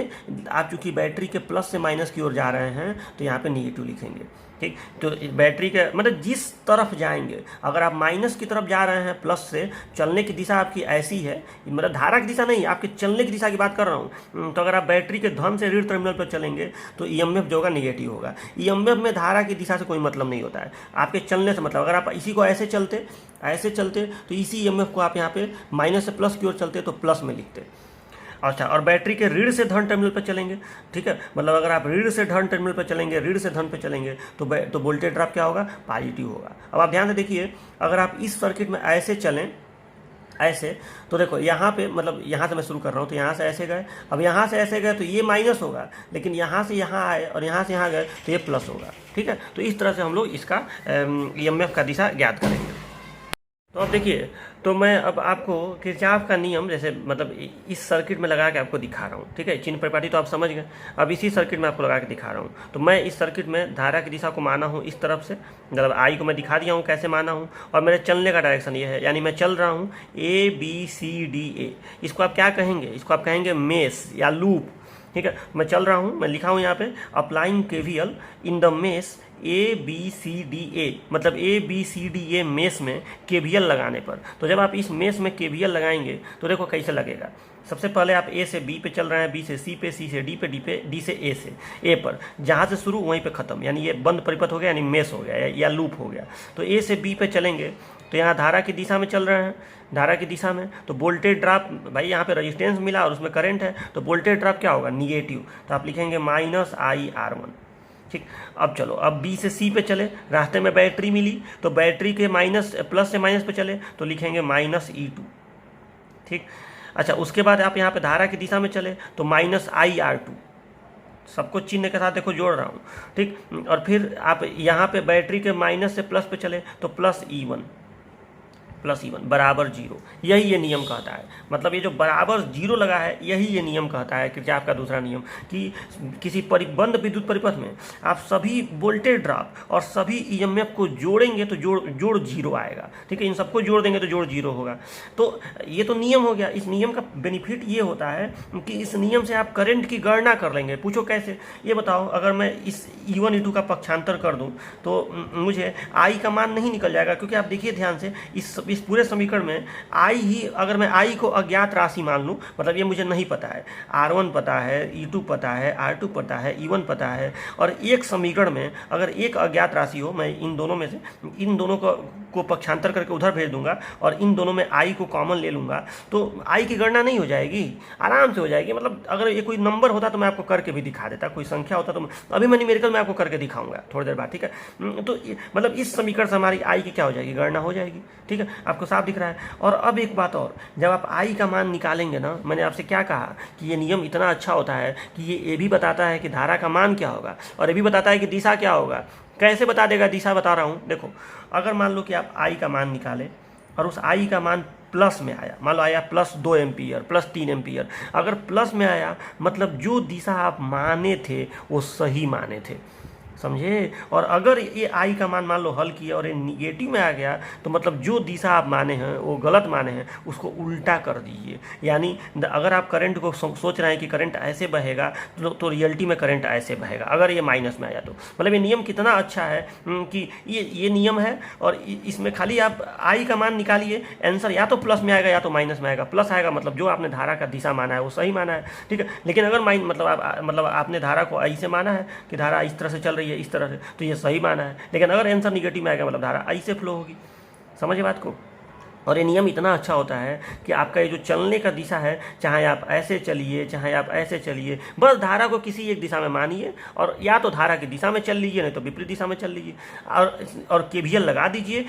आप चूंकि बैटरी के प्लस माइनस की ओर जा रहे हैं तो यहाँ पे निगेटिव लिखेंगे। ठीक, तो बैटरी के मतलब जिस तरफ जाएंगे, अगर आप माइनस की तरफ जा रहे हैं प्लस से, चलने की दिशा आपकी ऐसी है, मतलब धारा की दिशा नहीं, आपके चलने की दिशा की बात कर रहा हूँ। तो अगर आप बैटरी के धन से ऋण टर्मिनल पर चलेंगे तो ईएमएफ जो होगा निगेटिव होगा। ईएमएफ में धारा की दिशा से कोई मतलब नहीं होता है, आपके चलने से मतलब। अगर आप इसी को ऐसे चलते तो इसी ईएमएफ को आप यहाँ पे माइनस से प्लस की ओर चलते तो प्लस में लिखते। अच्छा, और बैटरी के ऋण से धन टर्मिनल पर चलेंगे। ठीक है, मतलब अगर आप ऋण से धन टर्मिनल पर चलेंगे, ऋण से धन पर चलेंगे तो वोल्टेज ड्रॉप क्या होगा, पॉजिटिव होगा। अब आप ध्यान से देखिए, अगर आप इस सर्किट में ऐसे चलें, ऐसे, तो देखो यहाँ पे, मतलब यहाँ से मैं शुरू कर रहा हूँ, तो यहाँ से ऐसे गए, अब यहाँ से ऐसे गए तो ये माइनस होगा, लेकिन यहाँ से यहाँ आए और यहाँ से यहाँ गए तो ये प्लस होगा। ठीक है, तो इस तरह से हम लोग इसका ईएमएफ का दिशा ज्ञात करेंगे। तो अब देखिए, तो मैं अब आपको किरचॉफ का नियम, जैसे मतलब इस सर्किट में लगा के आपको दिखा रहा हूँ। ठीक है, चिन्ह परिपाटी तो आप समझ गए, अब इसी सर्किट में आपको लगा के दिखा रहा हूँ। तो मैं इस सर्किट में धारा की दिशा को माना हूँ इस तरफ से, मतलब I को मैं दिखा दिया हूँ कैसे माना हूँ, और मेरे चलने का डायरेक्शन ये है, यानी मैं चल रहा हूँ ABCDA। इसको आप क्या कहेंगे, इसको आप कहेंगे मेश या लूप। ठीक है, मैं चल रहा हूँ, मैं लिखा हूँ यहाँ पे applying KVL in the mesh ABCDA, मतलब ABCDA मेश में KVL लगाने पर। तो जब आप इस मेश में KVL लगाएंगे तो देखो कैसे लगेगा। सबसे पहले आप A से B पे चल रहे हैं, B से C पे, C से D पे, D से A से A पर, जहाँ से शुरू वहीं पे ख़त्म, यानी ये बंद परिपथ हो गया, यानी मेश हो गया या लूप हो गया। तो A से B पे चलेंगे तो यहाँ धारा की दिशा में चल रहे हैं, धारा की दिशा में, तो वोल्टेज ड्रॉप, भाई यहाँ पे रेजिस्टेंस मिला और उसमें करंट है, तो वोल्टेज ड्रॉप क्या होगा, निगेटिव। तो आप लिखेंगे -IR1। ठीक, अब चलो, अब B से C पे चले, रास्ते में बैटरी मिली, तो बैटरी के प्लस से माइनस पे चले तो लिखेंगे -E2। ठीक, अच्छा, उसके बाद आप यहाँ पे धारा की दिशा में चले तो -IR2, सबको चिन्ह के साथ देखो जोड़ रहा हूँ। ठीक, और फिर आप यहाँ पे बैटरी के माइनस से प्लस पे चले तो +E1 बराबर 0। यही ये नियम कहता है, मतलब ये जो बराबर 0 लगा है, यही ये नियम कहता है किरचॉफ का दूसरा नियम, कि किसी बंद विद्युत परिपथ में आप सभी वोल्टेज ड्रॉप और सभी ईएमएफ को जोड़ेंगे तो जोड़ 0 आएगा। ठीक है, इन सबको जोड़ देंगे तो जोड़ 0 होगा। तो ये तो नियम हो गया। इस नियम का बेनिफिट ये होता है कि इस नियम से आप करंट की गणना कर लेंगे। पूछो कैसे, ये बताओ, अगर मैं इस E1 E2 का पक्षांतर कर दूँ तो मुझे I का मान नहीं निकल जाएगा, क्योंकि आप देखिए ध्यान से, इस पूरे समीकरण में I ही, अगर मैं I को अज्ञात राशि मान लूँ, मतलब ये मुझे नहीं पता है, R1 पता है, E2 पता है, R2 पता है, E1 पता है, और एक समीकरण में अगर एक अज्ञात राशि हो, मैं इन दोनों में से इन दोनों को पक्षांतर करके उधर भेज दूंगा और इन दोनों में I को कॉमन ले लूँगा, तो I की गणना नहीं हो जाएगी, आराम से हो जाएगी। मतलब अगर ये कोई नंबर होता तो मैं आपको करके भी दिखा देता, कोई संख्या होता तो अभी मैं न्यूमेरिकल में आपको करके दिखाऊंगा थोड़ी देर बाद। ठीक है, तो मतलब इस समीकरण से हमारी I की क्या हो जाएगी, गणना हो जाएगी। ठीक है, आपको साफ दिख रहा है। और अब एक बात और, जब आप I का मान निकालेंगे ना, मैंने आपसे क्या कहा कि ये नियम इतना अच्छा होता है कि ये भी बताता है कि धारा का मान क्या होगा और ये भी बताता है कि दिशा क्या होगा। कैसे बता देगा, दिशा बता रहा हूँ। देखो, अगर मान लो कि आप I का मान निकालें और उस I का मान प्लस में आया, मान लो आया +2 एम्पियर, +3 एम्पियर, अगर प्लस में आया मतलब जो दिशा आप माने थे वो सही माने थे, समझे। और अगर ये I का मान मान लो हल किया और ये निगेटिव में आ गया तो मतलब जो दिशा आप माने हैं वो गलत माने हैं, उसको उल्टा कर दीजिए। यानी अगर आप करंट को सोच रहे हैं कि करंट ऐसे बहेगा तो रियलिटी में करंट ऐसे बहेगा, अगर ये माइनस में आया तो। मतलब ये नियम कितना अच्छा है कि ये नियम है और इसमें खाली आप I का मान निकालिए, आंसर या तो प्लस में आएगा या तो माइनस में आएगा। प्लस आएगा मतलब जो आपने धारा का दिशा माना है वो सही माना है। ठीक है, लेकिन अगर मतलब आपने धारा को I से माना है कि धारा इस तरह से चल रही है, इस तरह से, तो ये सही माना है। लेकिन अगर आंसर निगेटिव में आएगा मतलब धारा I से फ्लो होगी। समझे बात को। और ये नियम इतना अच्छा होता है कि आपका ये जो चलने का दिशा है, चाहे आप ऐसे चलिए चाहे आप ऐसे चलिए, बस धारा को किसी एक दिशा में मानिए और या तो धारा की दिशा में चल लीजिए, नहीं तो विपरीत दिशा में चल लीजिए और केवीएल लगा दीजिए।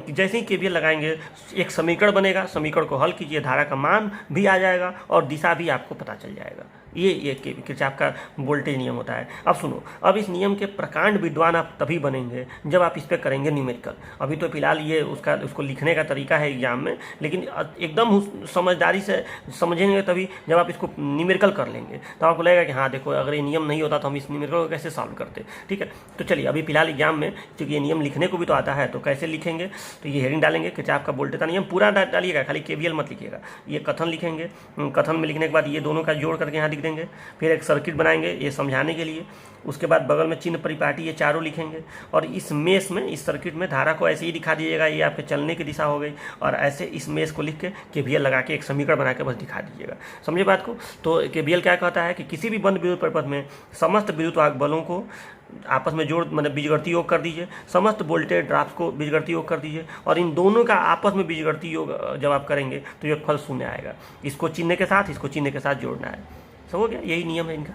जैसे ही केवीएल लगाएंगे एक समीकरण बनेगा, समीकरण को हल कीजिए, धारा का मान भी आ जाएगा और दिशा भी आपको पता चल जाएगा। ये किरचॉफ का वोल्टेज नियम होता है। अब सुनो, अब इस नियम के प्रकांड विद्वान आप तभी बनेंगे जब आप इस पर करेंगे न्यूमेरिकल। अभी तो फिलहाल ये उसको लिखने का तरीका है एग्जाम में, लेकिन एकदम समझदारी से समझेंगे तभी जब आप इसको न्यूमेरिकल कर लेंगे, तो आपको लगेगा कि हाँ देखो, अगर ये नियम नहीं होता तो हम इस न्यूमेरिकल को कैसे सॉल्व करते। ठीक है, तो चलिए अभी फिलहाल एग्जाम में क्योंकि ये नियम लिखने को भी तो आता है, तो कैसे लिखेंगे, तो ये हेडिंग डालेंगे किरचॉफ का वोल्टेज का नियम, पूरा डालिएगा, खाली केवीएल मत लिखिएगा। ये कथन लिखेंगे, कथन में लिखने के बाद ये दोनों का जोड़ करके यहाँ लिख देंगे, फिर एक सर्किट बनाएंगे ये समझाने के लिए, उसके बाद बगल में चिन्ह परिपाटी ये चारों लिखेंगे और इस मेष में, इस सर्किट में धारा को ऐसे ही दिखा दीजिएगा, ये आपके चलने की दिशा हो गई, और ऐसे इस मेष को लिख के केवीएल लगा के एक समीकरण बना के बस दिखा दीजिएगा। समझे बात को। तो केवीएल क्या कहता है कि किसी भी बंद विद्युत परिपथ में समस्त विद्युत वाहक बलों को आपस में जोड़, मतलब बीजगणितीय योग कर दीजिए, समस्त वोल्टेज ड्रॉप्स को बीजगणितीय योग कर दीजिए, और इन दोनों का आपस में बीजगणितीय योग जब आप करेंगे तो ये फल शून्य आएगा। इसको चिन्ह के साथ, इसको चिन्ह के साथ जोड़ना है। सब हो गया, यही नियम है इनका।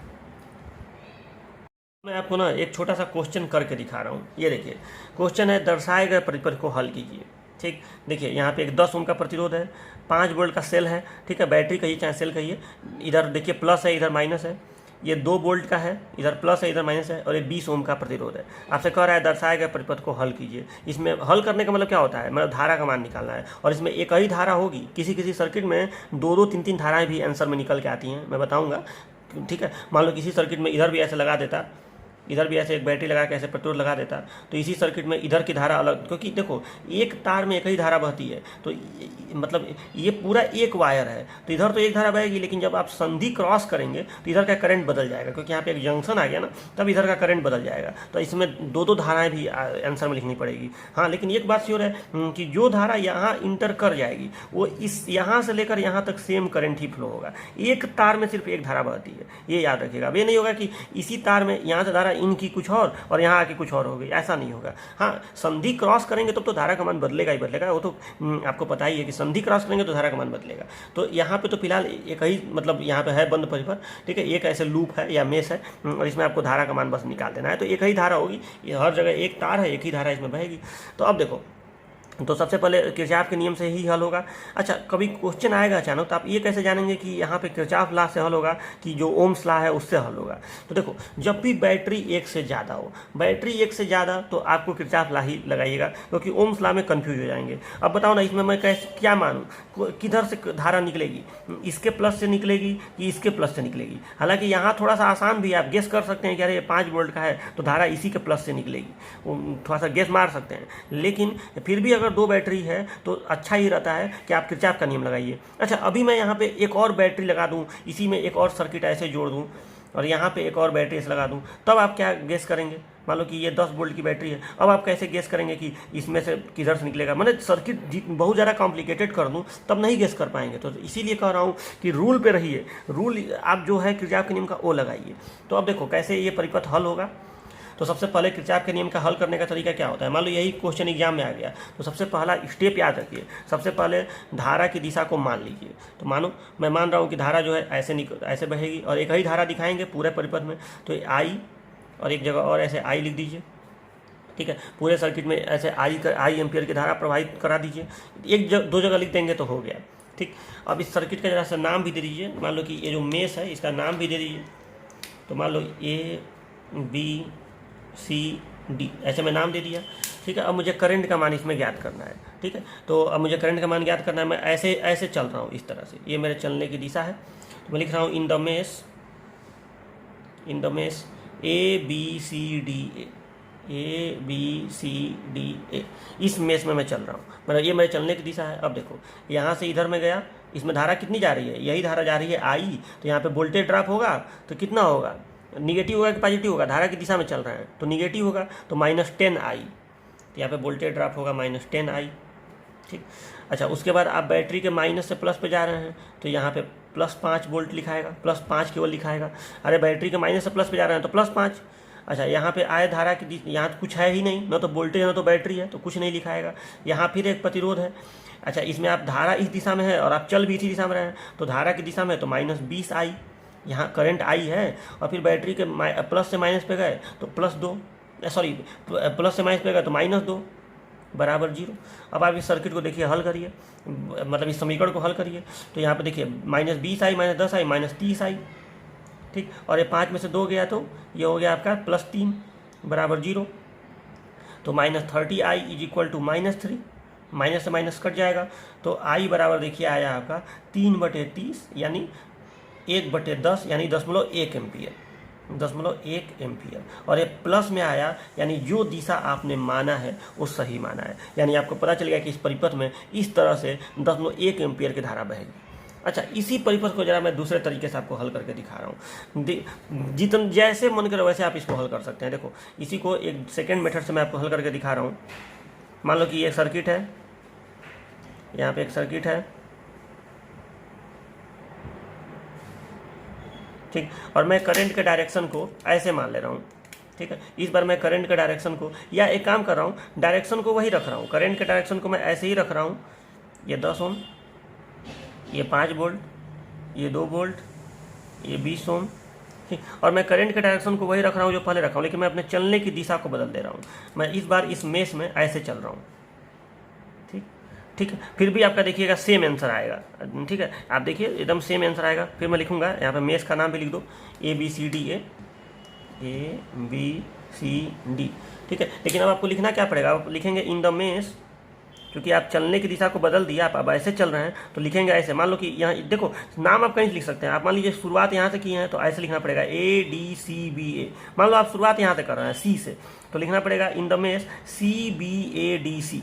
मैं आपको ना एक छोटा सा क्वेश्चन करके दिखा रहा हूँ। ये देखिए क्वेश्चन है, दर्शाए गए परिपथ को हल कीजिए। ठीक, देखिए यहाँ पे एक 10 ओम का प्रतिरोध है, 5 वोल्ट का सेल है। ठीक है, बैटरी कहिए चाहे सेल कहिए, इधर देखिए प्लस है इधर माइनस है, ये 2 वोल्ट का है, इधर प्लस है इधर माइनस है, और ये 20 ओम का प्रतिरोध है। आपसे कह रहा है दर्शाए गए परिपथ को हल कीजिए। इसमें हल करने का मतलब क्या होता है, मतलब धारा का मान निकालना है, और इसमें एक ही धारा होगी। किसी किसी सर्किट में 2-2, 3-3 धाराएं भी आंसर में निकल के आती हैं, मैं बताऊंगा। ठीक है, मान लो किसी सर्किट में इधर भी ऐसे लगा देता, इधर भी ऐसे एक बैटरी लगा के ऐसे प्रतिरोध लगा देता, तो इसी सर्किट में इधर की धारा अलग, क्योंकि देखो एक तार में एक ही धारा बहती है, तो मतलब ये पूरा एक वायर है, तो इधर तो एक धारा बहेगी, लेकिन जब आप संधि क्रॉस करेंगे तो इधर का करंट बदल जाएगा, क्योंकि यहाँ पे एक जंक्शन आ गया ना, तब इधर का करंट बदल जाएगा। तो इसमें 2-2 धाराएं भी आंसर में लिखनी पड़ेगी। हाँ, लेकिन एक बात श्योर है कि जो धारा यहाँ इंटर कर जाएगी वो इस यहाँ से लेकर यहाँ तक सेम करंट ही फ्लो होगा। एक तार में सिर्फ एक धारा बहती है, ये याद रखिएगा। अब ये नहीं होगा कि इसी तार में यहाँ से धारा इनकी कुछ और यहाँ आके कुछ और हो गई, ऐसा नहीं होगा। हाँ, संधि क्रॉस करेंगे तो धारा का मान बदलेगा ही बदलेगा, वो तो आपको पता ही है कि संधि क्रॉस करेंगे तो धारा का मान बदलेगा। तो यहाँ पे तो फिलहाल एक ही, मतलब यहाँ पे है बंद परिपथ। ठीक है, एक ऐसे लूप है या मेष है, और इसमें आपको धारा का मान बस निकाल देना है। तो एक ही धारा होगी, ये हर जगह एक तार है, एक ही धारा इसमें बहेगी। तो अब देखो, तो सबसे पहले किरचॉफ के नियम से ही हल होगा। अच्छा, कभी क्वेश्चन आएगा अचानक तो आप ये कैसे जानेंगे कि यहाँ पे किरचॉफ लॉ से हल होगा कि जो ओम्स लॉ है उससे हल होगा। तो देखो, जब भी बैटरी 1 से ज़्यादा हो, बैटरी 1 से ज़्यादा, तो आपको किरचॉफ लॉ ही लगाइएगा, क्योंकि ओम्स लॉ में कन्फ्यूज हो जाएंगे। अब बताओ ना, इसमें मैं कैसे क्या मानूँ, किधर से धारा निकलेगी, इसके प्लस से निकलेगी कि इसके प्लस से निकलेगी। हालांकि यहाँ थोड़ा सा आसान भी, आप गेस कर सकते हैं कि अरे ये 5 वोल्ट का है तो धारा इसी के प्लस से निकलेगी, थोड़ा सा गेस मार सकते हैं। लेकिन फिर भी अगर 2 बैटरी है तो अच्छा ही रहता है कि आप किरचॉफ का नियम लगाइए। अच्छा, अभी मैं यहाँ पे एक और बैटरी लगा दूँ, इसी में एक और सर्किट ऐसे जोड़ दूँ, और यहाँ पे एक और बैटरी ऐसे लगा दूँ, तब आप क्या गेस करेंगे। मान लो कि ये 10 वोल्ट की बैटरी है, अब आप कैसे गेस करेंगे कि इसमें से किधर से निकलेगा। मैंने सर्किट बहुत ज़्यादा कॉम्प्लिकेटेड कर दूँ तब नहीं गेस कर पाएंगे। तो इसीलिए कह रहा हूँ कि रूल पे रहिए, रूल आप जो है किरचॉफ के नियम का वो लगाइए। तो अब देखो कैसे ये परिपथ हल होगा। तो सबसे पहले किरचॉफ के नियम का हल करने का तरीका क्या होता है। मान लो यही क्वेश्चन एग्जाम में आ गया, तो सबसे पहला स्टेप याद रखिए, सबसे पहले धारा की दिशा को मान लीजिए। तो मानो मैं मान रहा हूँ कि धारा जो है ऐसे बहेगी, और एक ही धारा दिखाएंगे पूरे परिपथ में, तो आई और एक जगह और ऐसे आई लिख दीजिए। ठीक है, पूरे सर्किट में ऐसे आई एम्पियर की धारा प्रवाहित करा दीजिए। 1-2 जगह लिख देंगे तो हो गया। ठीक, अब इस सर्किट का जरा सा नाम भी दे दीजिए। मान लो कि ये जो मेष है इसका नाम भी दे दीजिए। तो मान लो ABCD ऐसे मैं नाम दे दिया। ठीक है, अब मुझे करंट का मान इसमें ज्ञात करना है। ठीक है, तो अब मुझे करंट का मान ज्ञात करना है। मैं ऐसे चल रहा हूँ इस तरह से, ये मेरे चलने की दिशा है। तो मैं लिख रहा हूँ इन द मेष ABCDA, इस मेष में मैं चल रहा हूँ, मतलब ये मेरे चलने की दिशा है। अब देखो, यहाँ से इधर में गया, इसमें धारा कितनी जा रही है, यही धारा जा रही है आई, तो यहाँ पे वोल्टेज ड्रॉप होगा तो कितना होगा, निगेटिव होगा कि पॉजिटिव होगा, धारा की दिशा में चल रहा है तो निगेटिव होगा, तो -10I, तो यहाँ पे वोल्टेज ड्रॉप होगा -10I। ठीक, अच्छा, उसके बाद आप बैटरी के माइनस से प्लस पे जा रहे हैं, तो यहाँ पे +5 वोल्ट लिखाएगा, +5 केवल लिखाएगा। अरे बैटरी के माइनस से प्लस पे जा रहे हैं तो +5, अच्छा, यहाँ पे आय धारा की यहाँ तो कुछ है ही नहीं, ना तो वोल्टेज ना तो बैटरी है, तो कुछ नहीं लिखाएगा। यहाँ फिर एक प्रतिरोध है। अच्छा, इसमें आप धारा इस दिशा में है और आप चल भी इसी दिशा में रहे हैं, तो धारा की दिशा में तो -20I, यहाँ करंट I है, और फिर बैटरी के प्लस से माइनस पे गए तो +2, सॉरी प्लस से माइनस पे गए तो -2 बराबर 0। अब आप इस सर्किट को देखिए, हल करिए, मतलब इस समीकरण को हल करिए, तो यहाँ पे देखिए -20I -10I -30I, ठीक, और ये 5 में से 2 गया तो ये हो गया आपका +3 बराबर 0। तो -30I = -3, माइनस से माइनस कट जाएगा, तो I बराबर देखिए आया आपका 3/30 यानी 1/10 यानी 0.1 एम्पियर, 0.1 एम्पियर। और ये प्लस में आया यानी जो दिशा आपने माना है वो सही माना है, यानी आपको पता चल गया कि इस परिपथ में इस तरह से 0.1 एम्पियर की धारा बहेगी। अच्छा, इसी परिपथ को जरा मैं दूसरे तरीके से आपको हल करके दिखा रहा हूँ। जितन जैसे मन करे वैसे आप इसको हल कर सकते हैं। देखो, इसी को एक सेकेंड मेथड से मैं आपको हल करके दिखा रहा हूँ। मान लो कि ये सर्किट है, यहाँ पे एक सर्किट है, ठीक, और मैं करंट के डायरेक्शन को ऐसे मान ले रहा हूँ, ठीक है। इस बार मैं करंट के डायरेक्शन को, या एक काम कर रहा हूँ, डायरेक्शन को वही रख रहा हूँ, करंट के डायरेक्शन को मैं ऐसे ही रख रहा हूँ। ये 10 ओम, ये 5 वोल्ट, ये 2 वोल्ट, ये 20 ओम, ठीक, और मैं करंट के डायरेक्शन को वही रख रहा हूँ जो पहले रखा हूँ, लेकिन मैं अपने चलने की दिशा को बदल दे रहा हूँ। मैं इस बार इस मेश में ऐसे चल रहा हूँ, ठीक है। फिर भी आपका देखिएगा सेम आंसर आएगा, ठीक है। आप देखिए एकदम सेम आंसर आएगा। फिर मैं लिखूंगा यहाँ पे मेश का नाम भी लिख दो, ABCD, ठीक है। लेकिन अब आपको लिखना क्या पड़ेगा, आप लिखेंगे इन द मेश, क्योंकि आप चलने की दिशा को बदल दिया, आप अब ऐसे चल रहे हैं तो लिखेंगे ऐसे। मान लो कि यहाँ देखो, नाम आप कहीं लिख सकते हैं। आप मान लीजिए शुरुआत यहाँ से की है तो ऐसे लिखना पड़ेगा ADCBA। मान लो आप शुरुआत यहाँ से कर रहे हैं C से, तो लिखना पड़ेगा इन द मेश CBADC,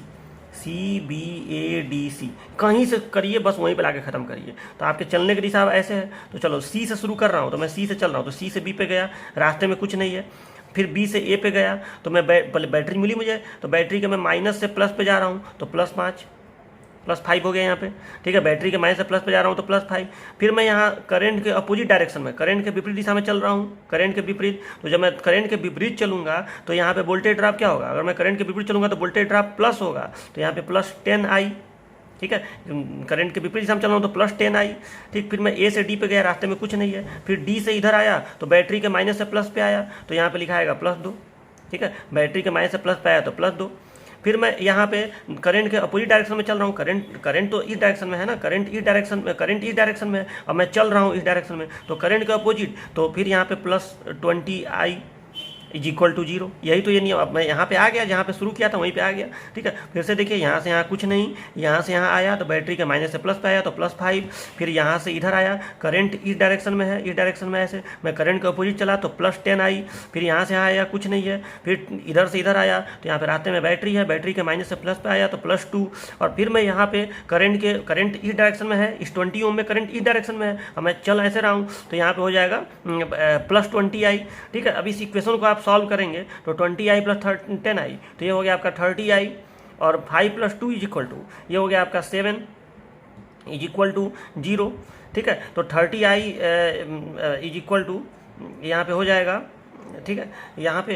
कहीं से करिए, बस वहीं पे लाके ख़त्म करिए। तो आपके चलने की दिशा अब ऐसे है, तो चलो C से शुरू कर रहा हूँ, तो मैं C से चल रहा हूँ, तो C से B पे गया, रास्ते में कुछ नहीं है। फिर B से A पे गया, तो मैं बैटरी मिली मुझे, तो बैटरी के मैं माइनस से प्लस पे जा रहा हूँ, तो +5 हो गया यहाँ पे, ठीक है। बैटरी के माइनस से प्लस पे जा रहा हूँ तो +5। फिर मैं यहाँ करंट के अपोजिट डायरेक्शन में, करंट के विपरीत दिशा में चल रहा हूँ, करंट के विपरीत। तो जब मैं करंट के विपरीत चलूंगा तो यहाँ पे वोल्टेज ड्रॉप क्या होगा, अगर मैं करंट के विपरीत चलूंगा तो वोल्टेज ड्रॉप प्लस होगा, तो यहाँ पे +10I, ठीक है। करंट के विपरीत दिशा में चल रहा हूँ तो +10I, ठीक। फिर मैं A से D पे गया, रास्ते में कुछ नहीं है। फिर D से इधर आया तो बैटरी के माइनस से प्लस पे आया, तो यहाँ पे लिखा आएगा +2, ठीक है। बैटरी के माइनस से प्लस पे आया तो +2। फिर मैं यहाँ पे करंट के अपोजिट डायरेक्शन में चल रहा हूँ, करंट तो इस डायरेक्शन में है ना, करंट इस डायरेक्शन में है, और मैं चल रहा हूँ इस डायरेक्शन में, तो करंट के अपोजिट, तो फिर यहाँ पे +20I = 0। यही तो ये नियम। अब मैं यहाँ पे आ गया, जहाँ पे शुरू किया था वहीं पे आ गया, ठीक है। फिर से देखिए, यहाँ से यहाँ कुछ नहीं, यहाँ से यहाँ आया तो बैटरी के माइनस से प्लस पे आया तो +5। फिर यहाँ से इधर आया, करंट इस डायरेक्शन में है, इस डायरेक्शन में ऐसे, मैं करंट के अपोजिट चला तो +10I। फिर यहाँ से यहाँ आया, कुछ नहीं है। फिर इधर से इधर आया तो यहाँ पे रास्ते में बैटरी है, बैटरी के माइनस से प्लस पे आया तो +2। और फिर मैं यहाँ पे करंट इस डायरेक्शन में है, इस 20 ओम में करंट इस डायरेक्शन में है, और मैं चल ऐसे रहा हूँ, तो यहाँ पे हो जाएगा +20I, ठीक है। अब इस इक्वेशन को आप सॉल्व करेंगे तो 20I + 10I, तो ये हो गया आपका 30I, और 5 + 2 = ये हो गया आपका 7 = 0, ठीक है। तो 30I = यहाँ पे हो जाएगा, ठीक है। यहाँ पे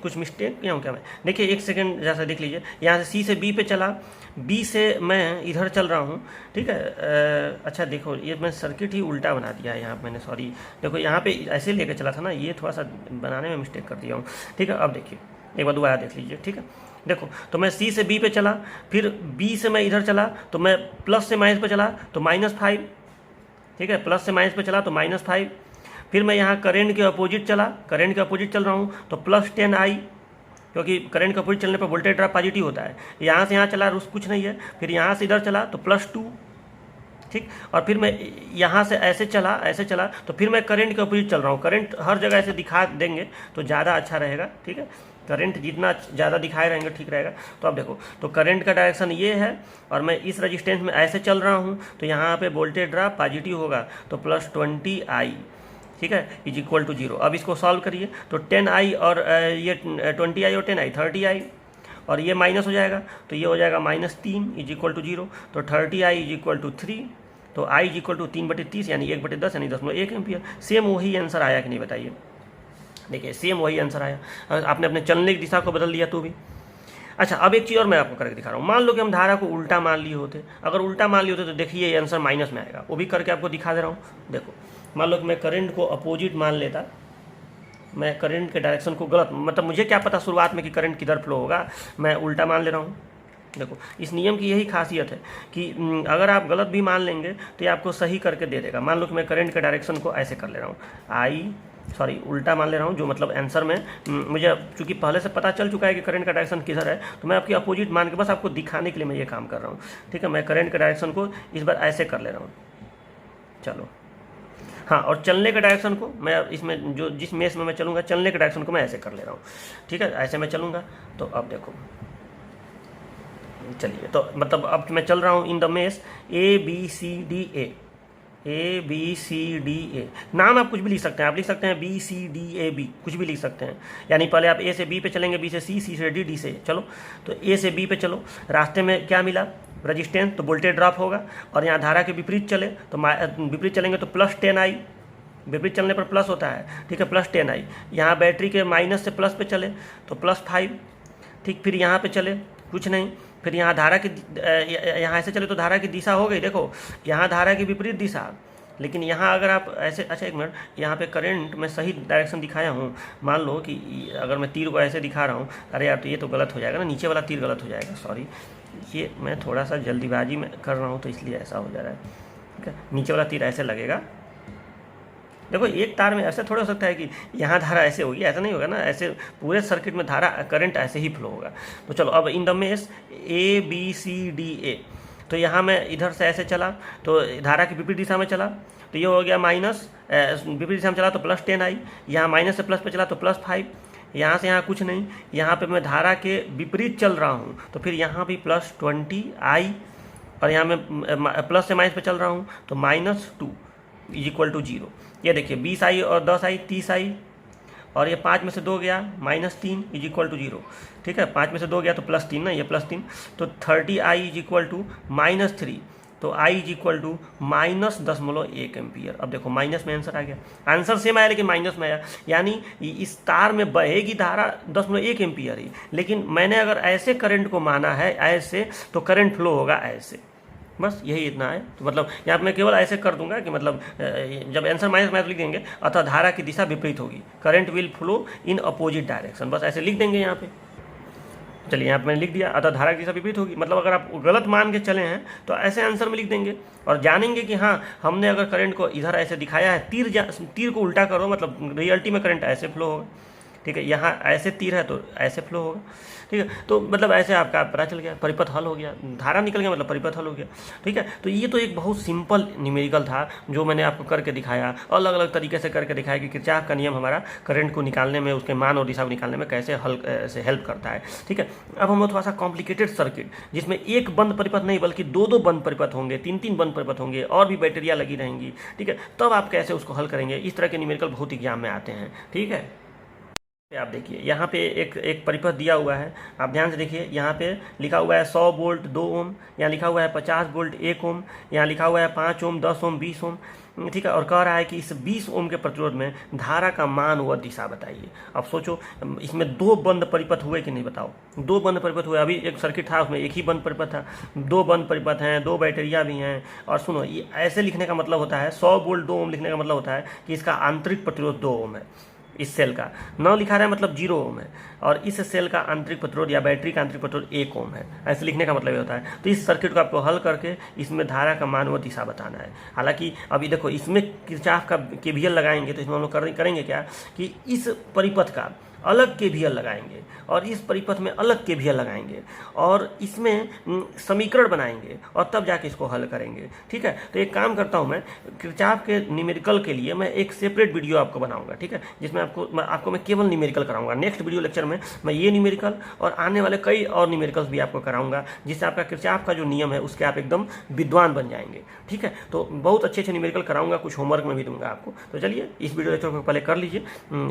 कुछ मिस्टेक किया हूँ क्या मैं, देखिए एक सेकंड जैसा देख लीजिए। यहाँ से C से B पे चला, B से मैं इधर चल रहा हूँ, ठीक है। अच्छा देखो, ये मैं सर्किट ही उल्टा बना दिया है यहाँ मैंने, सॉरी। देखो यहाँ पे ऐसे लेकर चला था ना, ये थोड़ा सा बनाने में मिस्टेक कर दिया हूँ, ठीक है। अब देखिए एक बार दोबारा देख लीजिए, ठीक है। देखो, तो मैं C से B पे चला, फिर B से मैं इधर चला, तो मैं प्लस से माइनस पे चला तो -5, ठीक है। प्लस से माइनस पे चला तो -5। फिर मैं यहाँ करंट के अपोजिट चला, करंट के अपोजिट चल रहा हूँ तो +10I, क्योंकि करंट के अपोजिट चलने पर वोल्टेज ड्रॉप पॉजिटिव होता है। यहाँ से यहाँ चला, कुछ नहीं है। फिर यहाँ से इधर चला तो +2, ठीक। और फिर मैं यहाँ से ऐसे चला तो फिर मैं करंट के अपोजिट चल रहा हूँ। करंट हर जगह ऐसे दिखा देंगे तो ज़्यादा अच्छा रहेगा, ठीक है। करंट जितना ज़्यादा दिखाए रहेंगे ठीक रहेगा। तो अब देखो, तो करंट का डायरेक्शन ये है, और मैं इस रेजिस्टेंस में ऐसे चल रहा हूँ, तो यहाँ पे वोल्टेज ड्रॉप पॉजिटिव होगा, तो +20I, ठीक है, = 0। अब इसको सॉल्व करिए, तो 10I और ये 20I और 10I 30I, और ये माइनस हो जाएगा, तो ये हो जाएगा -3 = 0। तो 30I = 3, तो I = 3/30 यानी 1/10 यानी 0.1 एम्पियर। सेम वही आंसर आया कि नहीं बताइए। देखिए सेम वही आंसर आया, आपने अपने चलने की दिशा को बदल दिया तो भी। अच्छा, अब एक चीज़ और मैं आपको करके दिखा रहा हूँ। मान लो कि हम धारा को उल्टा मान लिए होते, अगर उल्टा मान लिए होते तो देखिए ये आंसर माइनस में आएगा, वो भी करके आपको दिखा दे रहा हूँ। देखो मान लो कि मैं करंट को अपोजिट मान लेता, मैं करंट के डायरेक्शन को गलत, मतलब मुझे क्या पता शुरुआत में कि करंट किधर फ्लो होगा, मैं उल्टा मान ले रहा हूँ। देखो इस नियम की यही खासियत है कि अगर आप गलत भी मान लेंगे तो ये आपको सही करके दे देगा। मान लो कि मैं करंट के डायरेक्शन को ऐसे कर ले रहा हूँ, उल्टा मान ले रहा हूँ, जो मतलब आंसर में मुझे चूंकि पहले से पता चल चुका है कि करंट का डायरेक्शन किधर है, तो मैं आपकी अपोजिट मान के बस आपको दिखाने के लिए मैं ये काम कर रहा हूँ। ठीक है, मैं करंट के डायरेक्शन को इस बार ऐसे कर ले रहा हूँ, चलो हाँ, और चलने के डायरेक्शन को मैं इसमें जो जिस मेष में मैं चलूँगा, चलने के डायरेक्शन को मैं ऐसे कर ले रहा हूँ। ठीक है, ऐसे मैं चलूँगा तो अब देखो, चलिए तो मतलब अब मैं चल रहा हूँ इन द मेष ABCDA, ABCDA, नाम आप कुछ भी लिख सकते हैं, आप लिख सकते हैं BCDAB, कुछ भी लिख सकते हैं। यानी पहले आप A से B पे चलेंगे, B से C, C से D, D से चलो, तो A से B पे चलो, रास्ते में क्या मिला, रजिस्टेंस, तो वोल्टेज ड्रॉप होगा, और यहाँ धारा के विपरीत चले तो विपरीत चलेंगे तो +10I, विपरीत चलने पर प्लस होता है। ठीक है, +10I, यहाँ बैटरी के माइनस से प्लस पे चले तो +5। ठीक, फिर यहाँ पे चले कुछ नहीं, फिर यहाँ धारा की यहाँ ऐसे चले तो धारा की दिशा हो गई, देखो यहाँ धारा की विपरीत दिशा, लेकिन यहाँ अगर आप ऐसे, अच्छा एक मिनट, यहाँ पे करंट मैं सही डायरेक्शन दिखाया हूँ। मान लो कि अगर मैं तीर को ऐसे दिखा रहा हूँ, अरे यार तो ये तो गलत हो जाएगा ना, नीचे वाला तीर गलत हो जाएगा, सॉरी, ये मैं थोड़ा सा जल्दीबाजी में कर रहा हूँ तो इसलिए ऐसा हो जा रहा है। ठीक है, नीचे वाला तीर ऐसे लगेगा, देखो एक तार में ऐसा थोड़ा हो सकता है कि यहाँ धारा ऐसे होगी, ऐसा नहीं होगा ना, ऐसे पूरे सर्किट में धारा करंट ऐसे ही फ्लो होगा। तो चलो अब इन द मेष ABCDA, तो यहाँ मैं इधर से ऐसे चला तो धारा की विपरीत दिशा में चला तो ये हो गया माइनस, विपरीत दिशा में चला तो +10I, यहाँ माइनस से प्लस पे चला तो +5, यहाँ से यहाँ कुछ नहीं, यहाँ पे मैं धारा के विपरीत चल रहा हूँ तो फिर यहाँ भी +20I, और यहाँ मैं प्लस से माइनस पे चल रहा हूँ तो -2 = 0। ये देखिए 20I और 10I 30I, और ये 5 में से 2 गया -3 = 0। ठीक है, 5 में से 2 गया तो +3 ना, ये +3, तो 30I = -3, तो I = -10.1 एम्पियर। अब देखो माइनस में आंसर आ गया, आंसर सेम आया लेकिन माइनस में आया, यानी इस तार में बहेगी धारा 10.1 एम्पियर ही, लेकिन मैंने अगर ऐसे करंट को माना है ऐसे, तो करंट फ्लो होगा ऐसे, बस यही इतना है। तो मतलब यहाँ पे मैं केवल ऐसे कर दूंगा कि मतलब जब आंसर माइनस लिख देंगे अतः धारा की दिशा विपरीत होगी, current will flow in opposite direction, बस ऐसे लिख देंगे यहाँ पे। चलिए यहाँ पे मैंने लिख दिया, अतः धारा की दिशा विपरीत होगी, मतलब अगर आप गलत मान के चले हैं तो ऐसे आंसर में लिख देंगे, और जानेंगे कि हाँ हमने अगर करंट को इधर ऐसे दिखाया है, तीर को उल्टा करो, मतलब रियलिटी में करंट ऐसे फ्लो होगा। ठीक है, यहाँ ऐसे तीर है तो ऐसे फ्लो होगा। ठीक है, तो मतलब ऐसे आपका पता चल गया, परिपथ हल हो गया, धारा निकल गया मतलब परिपथ हल हो गया। ठीक है, तो ये तो एक बहुत सिंपल न्यूमेरिकल था जो मैंने आपको करके दिखाया, अलग अलग तरीके से करके दिखाया कि किरचॉफ का नियम हमारा करंट को निकालने में, उसके मान और दिशा को निकालने में कैसे से हेल्प करता है। ठीक है, अब हम थोड़ा सा कॉम्प्लिकेटेड सर्किट, जिसमें एक बंद परिपथ नहीं बल्कि 2-2 बंद परिपथ होंगे, 3-3 बंद परिपथ होंगे, और भी बैटरियाँ लगी रहेंगी। ठीक है, तब आप कैसे उसको हल करेंगे, इस तरह के न्यूमेरिकल बहुत एग्जाम में आते हैं। ठीक है, आप देखिए यहाँ पे एक परिपथ दिया हुआ है, आप ध्यान से देखिए, यहाँ पे लिखा हुआ है 100 वोल्ट 2 ओम, यहाँ लिखा हुआ है 50 वोल्ट 1 ओम, यहाँ लिखा हुआ है 5 ओम 10 ओम 20 ओम। ठीक है, और कह रहा है कि इस 20 ओम के प्रतिरोध में धारा का मान व दिशा बताइए। अब सोचो इसमें 2 बंद परिपथ हुए कि नहीं, बताओ, 2 बंद परिपथ हुए, अभी एक सर्किट था उसमें एक ही बंद परिपथ था, 2 बंद परिपथ हैं, 2 बैटरियाँ भी हैं। और सुनो, ये ऐसे लिखने का मतलब होता है, 100 वोल्ट 2 ओम लिखने का मतलब होता है कि इसका आंतरिक प्रतिरोध 2 ओम है, इस सेल का 9 लिखा रहा है मतलब 0 ओम है, और इस सेल का आंतरिक प्रतिरोध या बैटरी का आंतरिक प्रतिरोध 1 ओम है। ऐसे लिखने का मतलब ये होता है। तो इस सर्किट को आपको हल करके इसमें धारा का मान व दिशा बताना है। हालांकि अभी देखो इसमें किरचॉफ का केवीएल लगाएंगे तो इसमें हम लोग करेंगे क्या कि इस परिपथ का अलग केवीएल लगाएंगे और इस परिपथ में अलग केवीएल लगाएंगे और इसमें समीकरण बनाएंगे और तब जाके इसको हल करेंगे। ठीक है, तो एक काम करता हूँ, मैं किरचॉफ के न्यूमेरिकल के लिए मैं एक सेपरेट वीडियो आपको बनाऊंगा। ठीक है, जिसमें आपको मैं केवल न्यूमेरिकल कराऊंगा। नेक्स्ट वीडियो लेक्चर में मैं ये न्यूमेरिकल और आने वाले कई और न्यूमेरिकल्स भी आपको कराऊंगा, जिससे आपका किरचॉफ का जो नियम है उसके आप एकदम विद्वान बन जाएंगे। ठीक है, तो बहुत अच्छे अच्छे न्यूमेरिकल कराऊंगा, कुछ होमवर्क में भी दूंगा आपको। तो चलिए इस वीडियो लेक्चर को पहले कर लीजिए,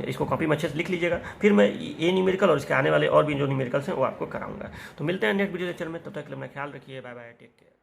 इसको कॉपी में अच्छे से लिख लीजिएगा, फिर मैं ये न्यूमेरिकल और इसके आने वाले और भी जो न्यूमेरिकल्स हैं वो आपको कराऊंगा। तो मिलते हैं नेक्स्ट वीडियो लेक्चर में, तब तक के लिए अपना ख्याल रखिए, बाय बाय, टेक केयर।